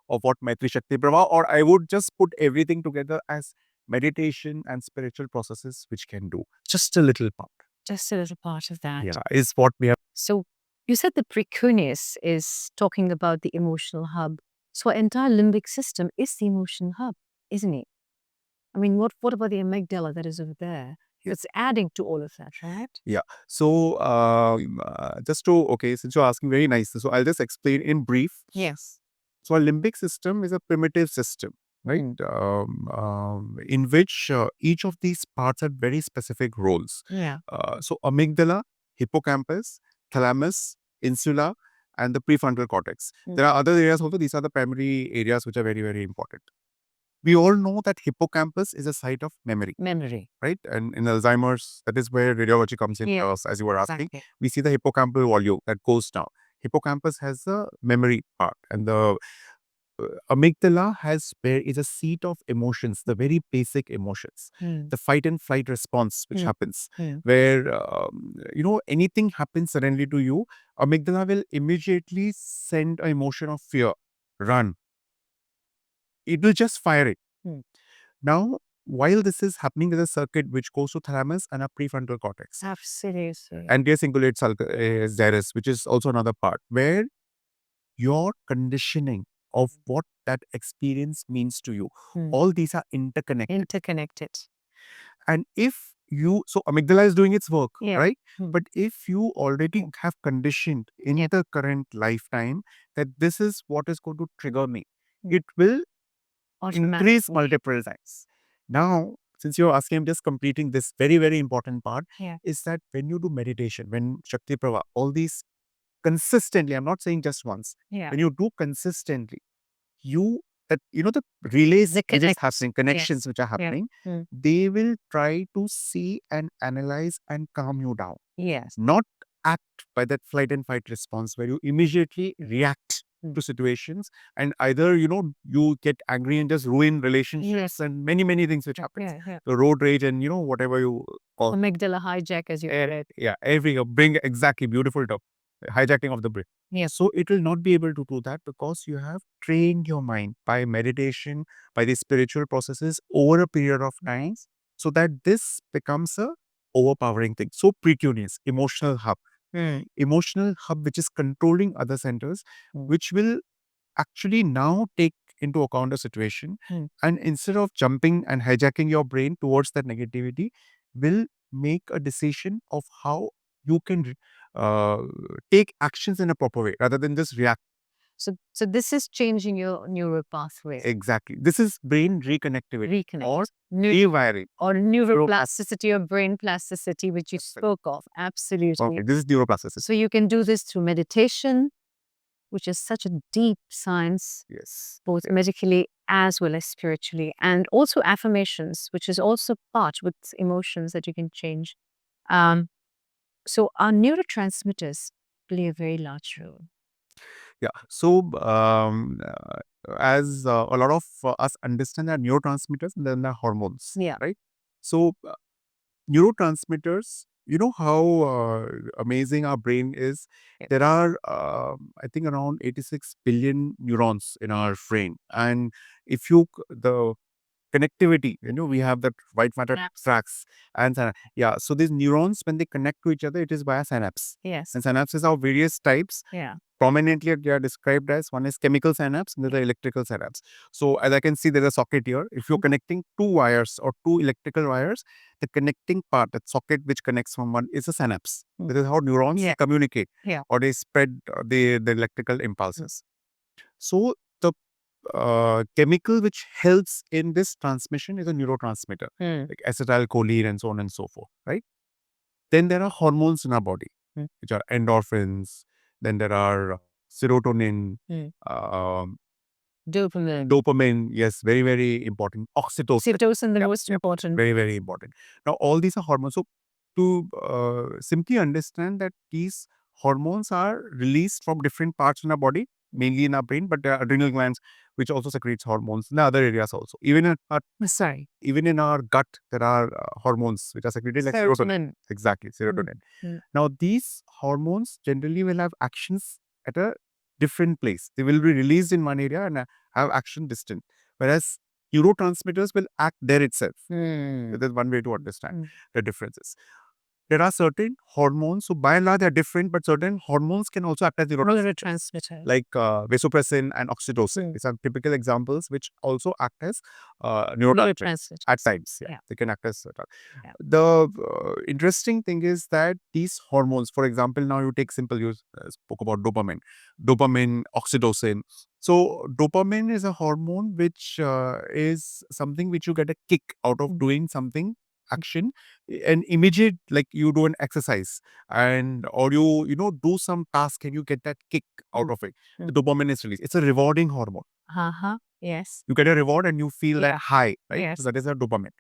of what Maitri Shakti Prabha, or I would just put everything together as meditation and spiritual processes which can do. Just a little part. Just a little part of that. Yeah, is what we have. So you said the precuneus is talking about the emotional hub. So our entire limbic system is the emotional hub, isn't it? I mean, what about the amygdala that is over there? It's adding to all of that, right? Yeah. So since you're asking very nicely, so I'll just explain in brief. Yes. So our limbic system is a primitive system, right? In which each of these parts have very specific roles. Yeah. So amygdala, hippocampus, thalamus, insula, and the prefrontal cortex. There are other areas also. These are the primary areas which are very, very important. We all know that hippocampus is a site of memory. Memory. Right? And in Alzheimer's, that is where radiology comes in, as you were asking. Exactly. We see the hippocampal volume that goes down. Hippocampus has the memory part, and the amygdala is a seat of emotions, the very basic emotions, the fight and flight response which happens, where anything happens suddenly to you, amygdala will immediately send an emotion of fear, run. It will just fire it. Now, while this is happening, there's a circuit which goes to thalamus and a prefrontal cortex. Absolutely. Anterior cingulate gyrus, which is also another part, where your conditioning of what that experience means to you, all these are interconnected. And if so amygdala is doing its work, right? But if you already have conditioned in the current lifetime that this is what is going to trigger me, it will increase multiple times. Now, since you're asking, I'm just completing this very, very important part, is that when you do meditation, when Shakti Prabha, all these consistently, I'm not saying just once, when you do consistently, the relays which is happening, connections which are happening, they will try to see and analyze and calm you down. Yes. Not act by that flight and fight response where you immediately react to situations, and either you get angry and just ruin relationships and many, many things which happens. The road rage and whatever you call amygdala hijack, as you said. Bring exactly beautiful term, hijacking of the brain. So it will not be able to do that because you have trained your mind by meditation, by the spiritual processes over a period of time, so that this becomes a overpowering thing. So precuneus, emotional hub. Emotional hub which is controlling other centers, which will actually now take into account a situation, and instead of jumping and hijacking your brain towards that negativity, will make a decision of how you can take actions in a proper way rather than just react. So this is changing your neural pathway. Exactly. This is brain reconnectivity or rewiring. Or neuroplasticity or brain plasticity, which you spoke of. Absolutely. Okay, this is neuroplasticity. So you can do this through meditation, which is such a deep science, both medically as well as spiritually, and also affirmations, which is also part with emotions that you can change. So our neurotransmitters play a very large role. Yeah. So, as a lot of us understand that neurotransmitters and then the hormones, right? So, neurotransmitters, you know how amazing our brain is. There are, I think, around 86 billion neurons in our brain. And if the connectivity, we have that white matter tracks and so these neurons, when they connect to each other, it is via synapse. Yes. And synapses are various types. prominently they are described as, one is chemical synapse and the other electrical synapse. So as I can see, there's a socket here. If you're connecting two wires or two electrical wires, the connecting part, that socket which connects from one, is a synapse. This is how neurons communicate or they spread the electrical impulses. So the chemical which helps in this transmission is a neurotransmitter, like acetylcholine and so on and so forth, right? Then there are hormones in our body, which are endorphins. Then there are serotonin, dopamine. Yes, very, very important. Oxytocin. Oxytocin, the most important. Very, very important. Now, all these are hormones. So, to simply understand that these hormones are released from different parts in our body, mainly in our brain, but there are adrenal glands which also secretes hormones in the other areas also. Even in our gut, there are hormones which are secreted like serotonin. Exactly, serotonin. Now, these hormones generally will have actions at a different place. They will be released in one area and have action distant. Whereas neurotransmitters will act there itself. There's one way to understand the differences. There are certain hormones, so by and large they are different, but certain hormones can also act as neurotransmitters, like vasopressin and oxytocin. These are typical examples which also act as neurotransmitters at times. They can act as the interesting thing is that these hormones, for example, now you take simple, you spoke about dopamine, oxytocin. So dopamine is a hormone which is something which you get a kick out of doing something action, an immediate, like you do an exercise and or you do some task and you get that kick out of it. The dopamine is released. It's a rewarding hormone. Yes. You get a reward and you feel that high, right? So that is a dopamine.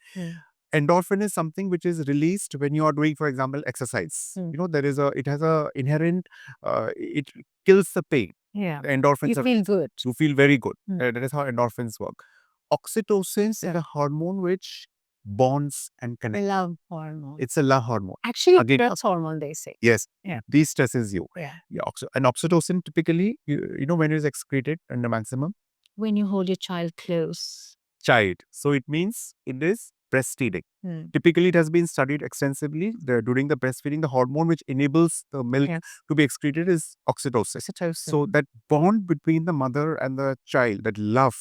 Endorphin is something which is released when you are doing, for example, exercise. It has a inherent, it kills the pain. The endorphins You feel good. You feel very good. That is how endorphins work. Oxytocin is a hormone which bonds and connects. Love hormone. It's a love hormone. Actually, stress hormone, they say. Yes. De-stresses you. And oxytocin typically, when it is excreted in the maximum? When you hold your child close. So it means it is breastfeeding. Typically, it has been studied extensively. During the breastfeeding, the hormone which enables the milk to be excreted is oxytocin. So that bond between the mother and the child, that love,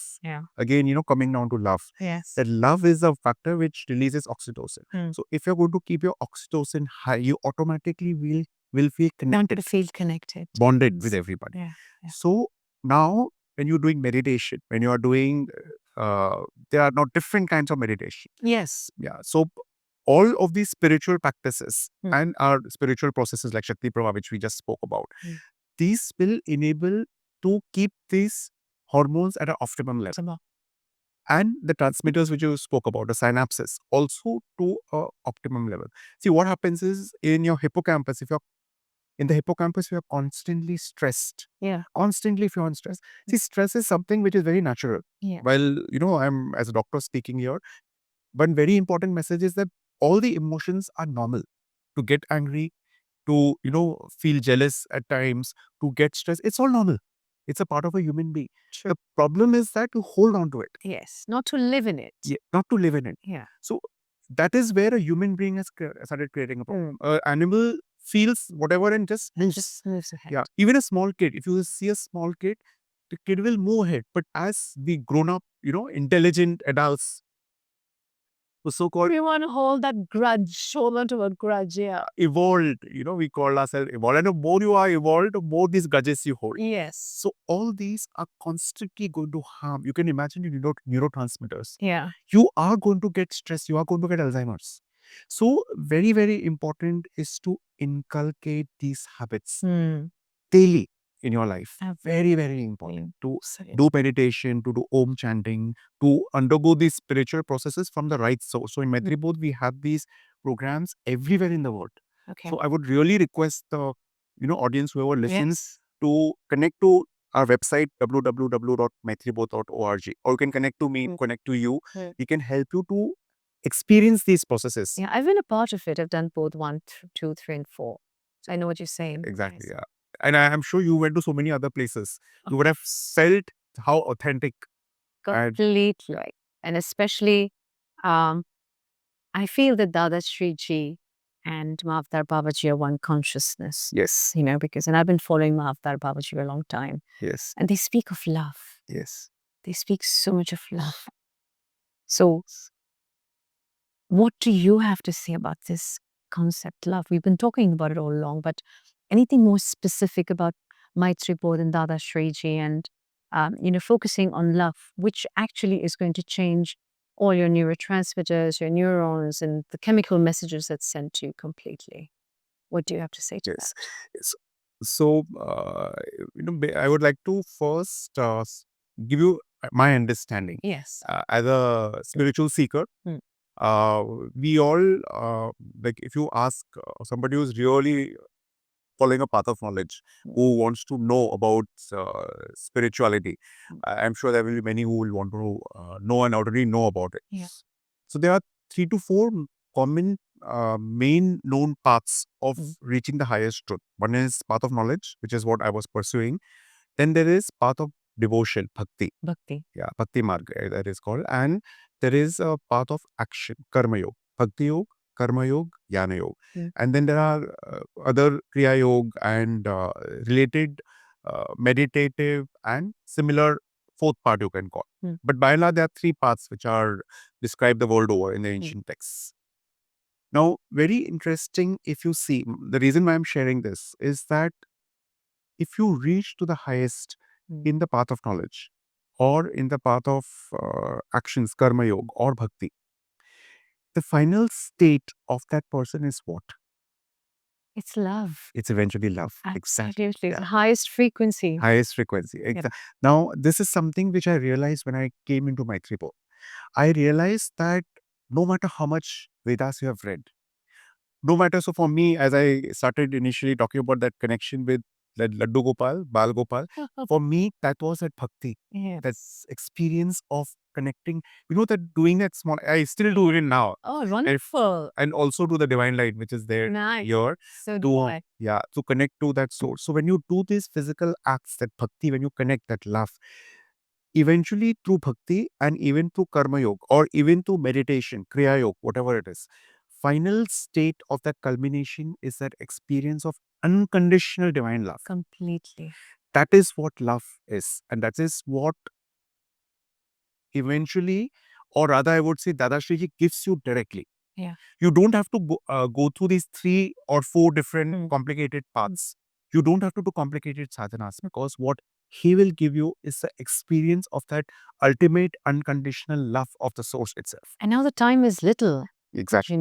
again, coming down to love. That love is a factor which releases oxytocin. So if you're going to keep your oxytocin high, you automatically will feel connected. Bonded with everybody. So now, when you're doing meditation, when you are doing, there are now different kinds of meditation. So all of these spiritual practices and our spiritual processes like Shakti Prava, which we just spoke about, these will enable to keep these hormones at an optimum level. And the transmitters which you spoke about, the synapses, also to an optimum level. See, what happens is in your hippocampus, if you're in the hippocampus, you are constantly stressed. Constantly, if you're on stress. See, stress is something which is very natural. Well, I'm as a doctor speaking here. One very important message is that all the emotions are normal. To get angry, to, feel jealous at times, to get stressed, it's all normal. It's a part of a human being. The problem is that to hold on to it. Not to live in it. Not to live in it. So that is where a human being has started creating a problem. Animal feels whatever and just moves ahead. Even a small kid, if you see a small kid, the kid will move ahead. But as we grown up, intelligent adults, so-called we want to hold that grudge, hold on to a grudge, evolved, we call ourselves evolved. And the more you are evolved, the more these grudges you hold. So all these are constantly going to harm. You can imagine neurotransmitters. You are going to get stressed. You are going to get Alzheimer's. So very, very important is to inculcate these habits daily in your life. Very, very important to do meditation, to do Om chanting, to undergo these spiritual processes from the right source. So in MaitriBodh, we have these programs everywhere in the world. So I would really request the audience, whoever listens, to connect to our website www.maitribodh.org, or you can connect to me, connect to you. We can help you to experience these processes. I've been a part of it. I've done both 1, 2, 3, and 4. So I know what you're saying. Exactly, And I'm sure you went to so many other places. You would have felt how authentic. Completely. And especially, I feel that Dadashreeji and Mahavtar Babaji are one consciousness. Yes. Because, and I've been following Mahavtar Babaji for a long time, Yes. and they speak of love. Yes. They speak so much of love. So, what do you have to say about this concept, love? We've been talking about it all along, but anything more specific about MaitriBodh and Dadashreeji and, focusing on love, which actually is going to change all your neurotransmitters, your neurons, and the chemical messages that's sent to you completely. What do you have to say to Yes. that? Yes. So, I would like to first give you my understanding. Yes. As a spiritual seeker, Hmm. we all, like, if you ask somebody who's really following a path of knowledge, who wants to know about spirituality, I'm sure there will be many who will want to know and already know about it. Yeah. So there are 3 to 4 common main known paths of reaching the highest truth. One is path of knowledge, which is what I was pursuing. Then there is path of devotion, bhakti. Bhakti. Yeah, bhakti marg that is called. And there is a path of action, karma yoga, bhakti yoga, karma yoga, jnana yoga. And then there are other kriya yoga and related meditative and similar fourth part you can call. But by and large, there are 3 paths which are described the world over in the ancient texts. Now, very interesting, if you see, the reason why I'm sharing this is that if you reach to the highest in the path of knowledge or in the path of actions, karma yoga or bhakti, the final state of that person is what? It's love. It's eventually love. Absolutely. Exactly. The highest frequency. Highest frequency. Now, this is something which I realized when I came into MaitriBodh. I realized that no matter how much Vedas you have read, no matter, so for me, as I started initially talking about that connection with Laddu Gopal, Bal Gopal, for me, that was that bhakti, that's experience of connecting, that doing that small, I still do it now. Oh, wonderful. And also to the divine light, which is there here. So do I. Yeah, to connect to that source. So when you do these physical acts, that bhakti, when you connect that love, eventually through bhakti and even through karma yoga or even through meditation, kriya yoga, whatever it is, final state of that culmination is that experience of unconditional divine love. Completely. That is what love is. And that is what eventually, or rather I would say Dadashreeji gives you directly. Yeah. You don't have to go through these 3 or 4 different complicated paths. You don't have to do complicated sadhanas because what he will give you is the experience of that ultimate unconditional love of the source itself. And now the time is little. Exactly.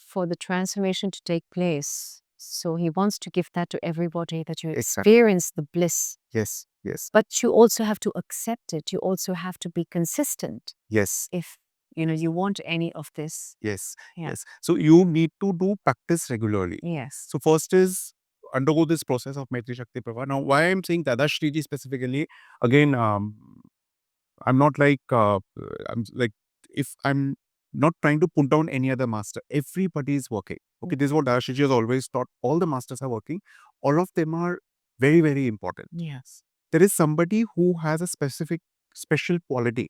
For the transformation to take place. So he wants to give that to everybody, that you Exactly. experience the bliss. Yes, yes, But you also have to accept it. You also have to be consistent yes, if, you want any of this. yes, Yeah. yes. So you need to do practice regularly. Yes. So first is undergo this process of Maitri Shakti Parivaar. Now, why I'm saying Dadashreeji specifically, again, I'm not like, I'm like, if I'm not trying to put down any other master, everybody is working. Okay, this is what Dadashreeji has always taught. All the masters are working. All of them are very, very important. Yes. There is somebody who has a special quality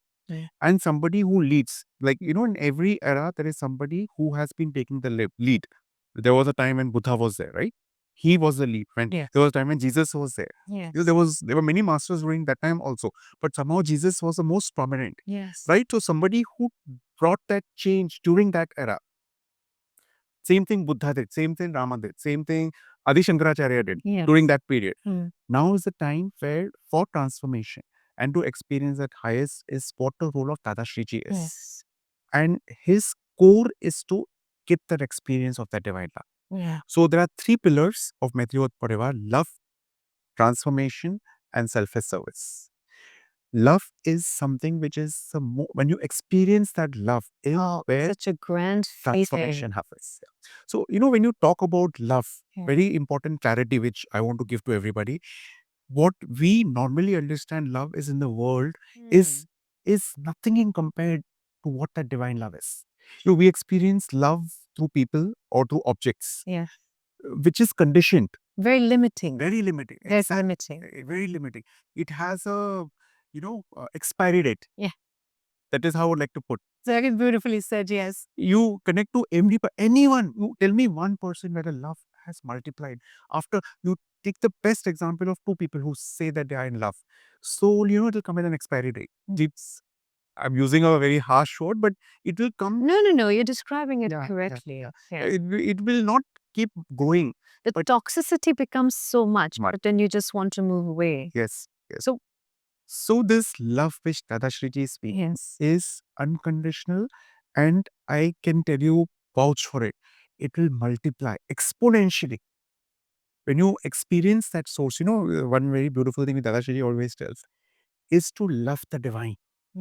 and somebody who leads. Like, in every era, there is somebody who has been taking the lead. There was a time when Buddha was there, right? He was the lead. When there was a time when Jesus was there. Yes. There were many masters during that time also, but somehow Jesus was the most prominent. Yes. Right? So somebody who brought that change during that era. Same thing Buddha did, same thing Rama did, same thing Adi Shankaracharya did during that period. Now is the time where for transformation and to experience that highest is what the role of Dadashreeji is. Yes. And his core is to get that experience of that divine love. Yeah. So there are 3 pillars of MaitriBodh Parivaar: love, transformation, and selfless service. Love is something which is when you experience that love, where Such a grand transformation happens. So, when you talk about love, very important clarity which I want to give to everybody. What we normally understand love is in the world is nothing in compared to what that divine love is. We experience love through people or through objects, which is conditioned. Very limiting. Very limiting. Very limiting. Very limiting. It has a, expiry date. Yeah. That is how I would like to put. Very beautifully said, yes. You connect to anyone. You tell me one person where the love has multiplied. After you take the best example of two people who say that they are in love. So, it'll come with an expiry date. I'm using a very harsh word, but it will come. No. You're describing it Yeah, correctly. yeah. Yeah. It will not keep going. The toxicity becomes so much, but then you just want to move away. Yes. So- So this love which Dadashreeji is speaking Yes. is unconditional, and I can tell you, vouch for it. It will multiply exponentially. When you experience that source, one very beautiful thing Dadashreeji always tells is to love the divine.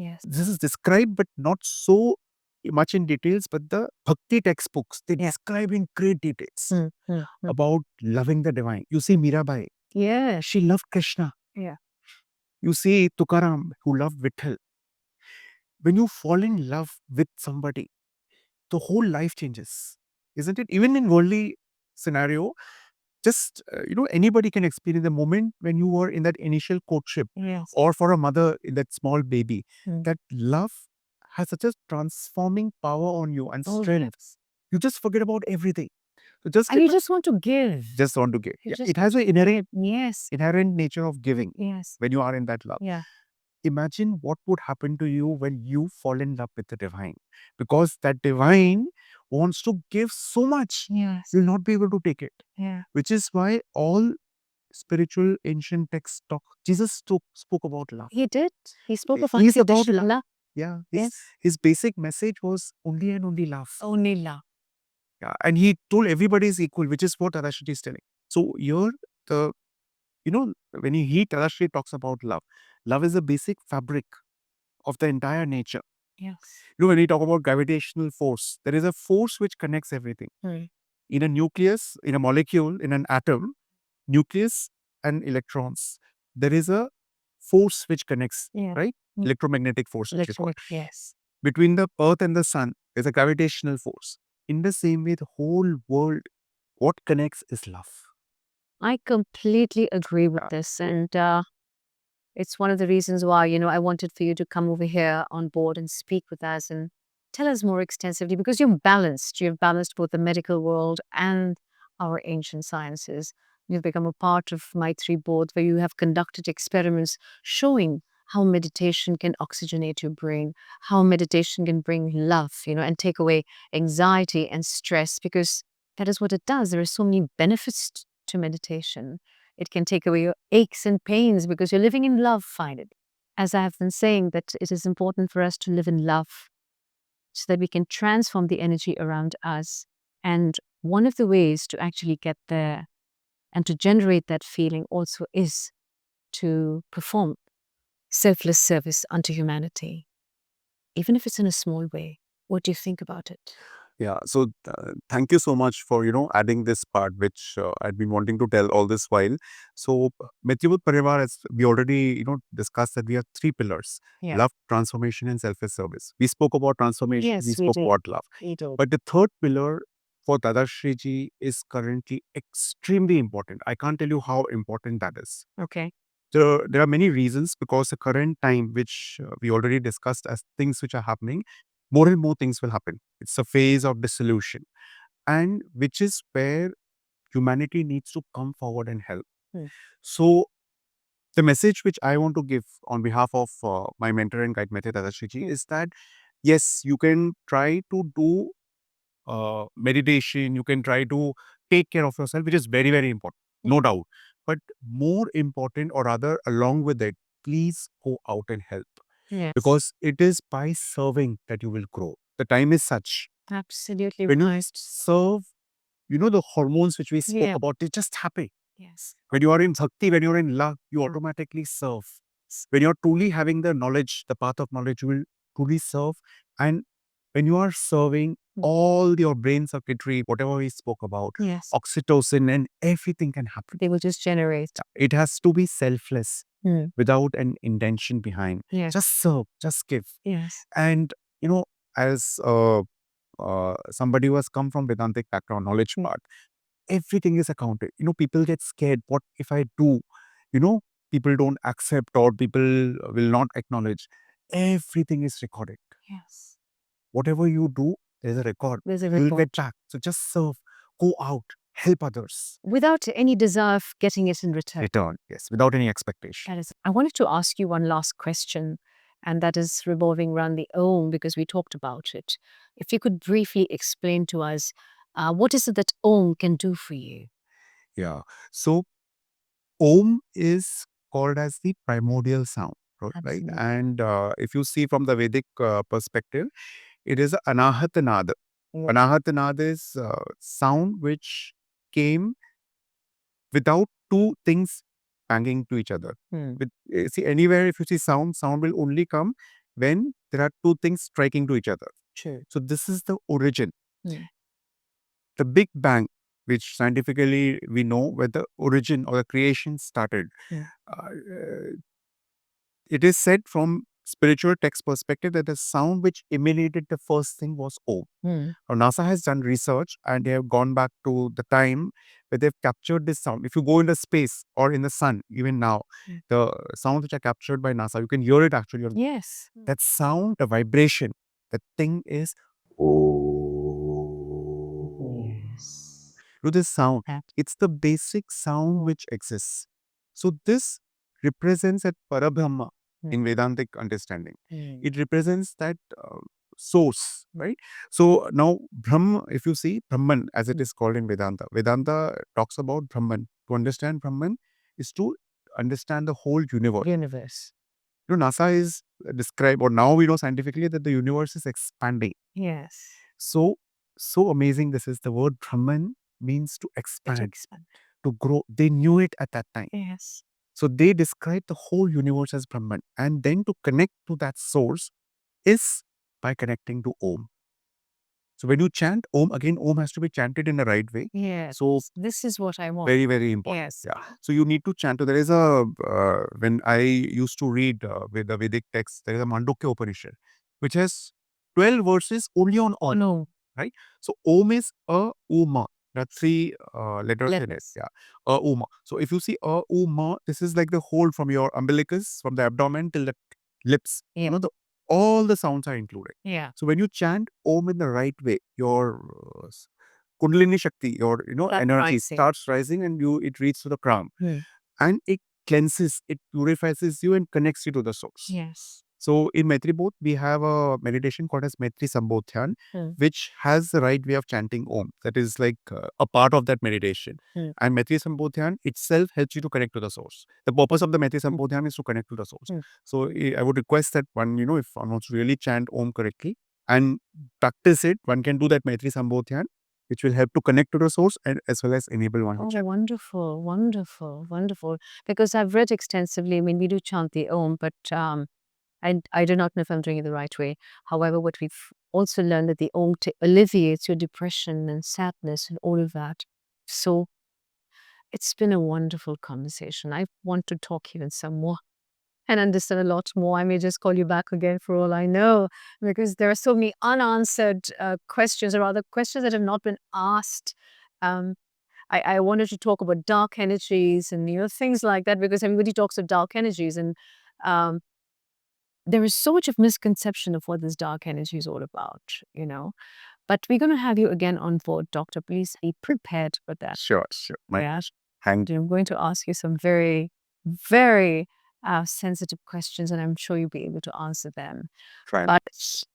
Yes. This is described, but not so much in details, but the Bhakti textbooks, they describe in great details about loving the divine. You see Mirabai. Yeah. She loved Krishna. Yeah. You see Tukaram, who loved Vitthal. When you fall in love with somebody, the whole life changes, isn't it? Even in worldly scenario, just, anybody can experience the moment when you were in that initial courtship, or for a mother in that small baby, that love has such a transforming power on you and strength. You just forget about everything. So And you just want to give. Just want to give. You just It has an inherent Yes. nature of giving Yes. when you are in that love. Yeah. Imagine what would happen to you when you fall in love with the divine, because that divine wants to give so much. Yes. You'll not be able to take it. Yeah. Which is why all spiritual ancient texts talk. Jesus spoke about love. He did. He spoke of He's about unconditional love. love. Yeah. Yes. His basic message was only and only love. Only love. Yeah. And he told everybody is equal, which is what Tadashri is telling. So here, when Tadashri talks about love, love is the basic fabric of the entire nature. Yes. When we talk about gravitational force, there is a force which connects everything. In a nucleus, in a molecule, in an atom, nucleus and electrons, there is a force which connects, right? Electromagnetic force. Yes. Between the earth and the sun, there's a gravitational force. In the same way, the whole world, what connects is love. I completely agree with this. And it's one of the reasons why, I wanted for you to come over here on board and speak with us and tell us more extensively, because you're balanced. You've balanced both the medical world and our ancient sciences. You've become a part of MaitriBodh, where you have conducted experiments showing how meditation can oxygenate your brain, how meditation can bring love, and take away anxiety and stress, because that is what it does. There are so many benefits to meditation. It can take away your aches and pains because you're living in love, finally. As I have been saying, that it is important for us to live in love so that we can transform the energy around us. And one of the ways to actually get there and to generate that feeling also is to perform selfless service unto humanity, even if it's in a small way. What do you think about it? Yeah. So thank you so much for, adding this part, which I've been wanting to tell all this while. So MaitriBodh Parivaar, as we already, discussed, that we have three pillars: love, transformation, and selfless service. We spoke about transformation. Yes, we we spoke did. about love. But the third pillar for Dadashreeji is currently extremely important. I can't tell you how important that is. Okay. There are many reasons, because the current time, which we already discussed as things which are happening, more and more things will happen. It's a phase of dissolution, and which is where humanity needs to come forward and help. So the message which I want to give on behalf of my mentor and guide method, Dadashreeji, is that yes, you can try to do meditation, you can try to take care of yourself, which is very, very important, no doubt. But more important, or rather along with it, please go out and help. Yes. Because it is by serving that you will grow. The time is such. Absolutely. When you serve, the hormones which we spoke Yeah. about, they just happen. Yes. When you are in bhakti, when you're in love, you automatically serve. When you're truly having the knowledge, the path of knowledge, you will truly serve. And when you are serving, all your brain circuitry, whatever we spoke about, Yes. oxytocin and everything can happen. They will just generate. It has to be selfless, without an intention behind. Yes. Just serve, just give. Yes. And, as somebody who has come from Vedantic background, knowledge part, everything is accounted. People get scared. What if I do? People don't accept, or people will not acknowledge. everything is recorded. Yes. Whatever you do, there's a record. There's a You'll report. get back. So just serve, go out, help others. Without any desire of getting it in return. Return, yes, without any expectation. That is, I wanted to ask you one last question, and that is revolving around the Om, because we talked about it. If you could briefly explain to us, what is it that Om can do for you? Yeah. So Om is called as the primordial sound, right? Absolutely. And if you see from the Vedic perspective, it is anahatanada. Yeah. Anahatanada is sound which came without two things banging to each other. With see, anywhere if you see sound will only come when there are two things striking to each other. True. So this is the origin. Mm. The Big Bang, which scientifically we know where the origin or the creation started. Mm. It is said from spiritual text perspective that the sound which emanated the first thing was Om. Mm. Now, NASA has done research and they have gone back to the time where they've captured this sound. If you go into space or in the sun, even now, the sounds which are captured by NASA, you can hear it actually. Yes. That sound, the vibration, the thing is Yes. to this sound. That. It's the basic sound which exists. So this represents that Parabrahma in Vedantic understanding. It represents that source, right? So now Brahma, if you see Brahman as it is called in Vedanta, Vedanta talks about Brahman. To understand Brahman is to understand the whole universe. You know, NASA is described, or now we know scientifically that the universe is expanding. Yes. So amazing this is. The word Brahman means to expand, to grow. They knew it at that time. Yes. So they describe the whole universe as Brahman. And then to connect to that source is by connecting to Om. So when you chant Om, again, Om has to be chanted in the right way. Yes. So this is what I want. very, very important. Yes. Yeah. So you need to chant. So there is a, when I used to read with the Vedic text, there is a Mandukya Upanishad, which has 12 verses only on Om. No. Right? So Om is Uma. There are three letters in it. Yeah. Uma. So if you see Uma, this is like the whole from your umbilicus, from the abdomen till the lips. Yeah. You know, all the sounds are included. Yeah. So when you chant Om in the right way, your Kundalini Shakti, your energy starts rising and it reaches to the crown. And it cleanses, it purifies you and connects you to the source. Yes. So in MaitriBodh, we have a meditation called as Maitri Sambodhyan, which has the right way of chanting Om. That is like a part of that meditation. And Maitri Sambodhyan itself helps you to connect to the source. The purpose of the Maitri Sambodhyan is to connect to the source. So I would request that one, if one wants to really chant Om correctly and practice it, one can do that Maitri Sambodhyan, which will help to connect to the source and as well as enable one. Oh, wonderful, wonderful, wonderful. Because I've read extensively, I mean, we do chant the Om, but I do not know if I'm doing it the right way. However, what we've also learned that the Om alleviates your depression and sadness and all of that. So it's been a wonderful conversation. I want to talk even some more and understand a lot more. I may just call you back again for all I know, because there are so many unanswered questions, or rather questions that have not been asked. I wanted to talk about dark energies and things like that, because everybody talks of dark energies, and there is so much of misconception of what this dark energy is all about, But we're going to have you again on board, Doctor. Please be prepared for that. Sure. I'm going to ask you some very, very sensitive questions, and I'm sure you'll be able to answer them. But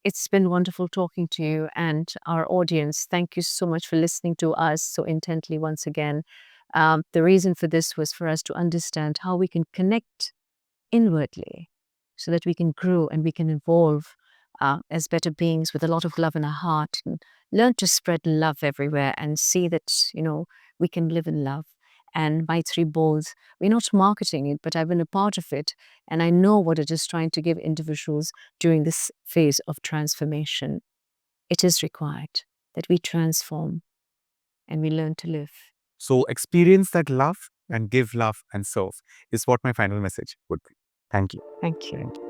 it's been wonderful talking to you and our audience. Thank you so much for listening to us so intently once again. The reason for this was for us to understand how we can connect inwardly so that we can grow and we can evolve as better beings with a lot of love in our heart, and learn to spread love everywhere and see that, we can live in love. And MaitriBodh, we're not marketing it, but I've been a part of it, and I know what it is trying to give individuals during this phase of transformation. It is required that we transform and we learn to live. So experience that love and give love and serve is what my final message would be. Thank you. Thank you.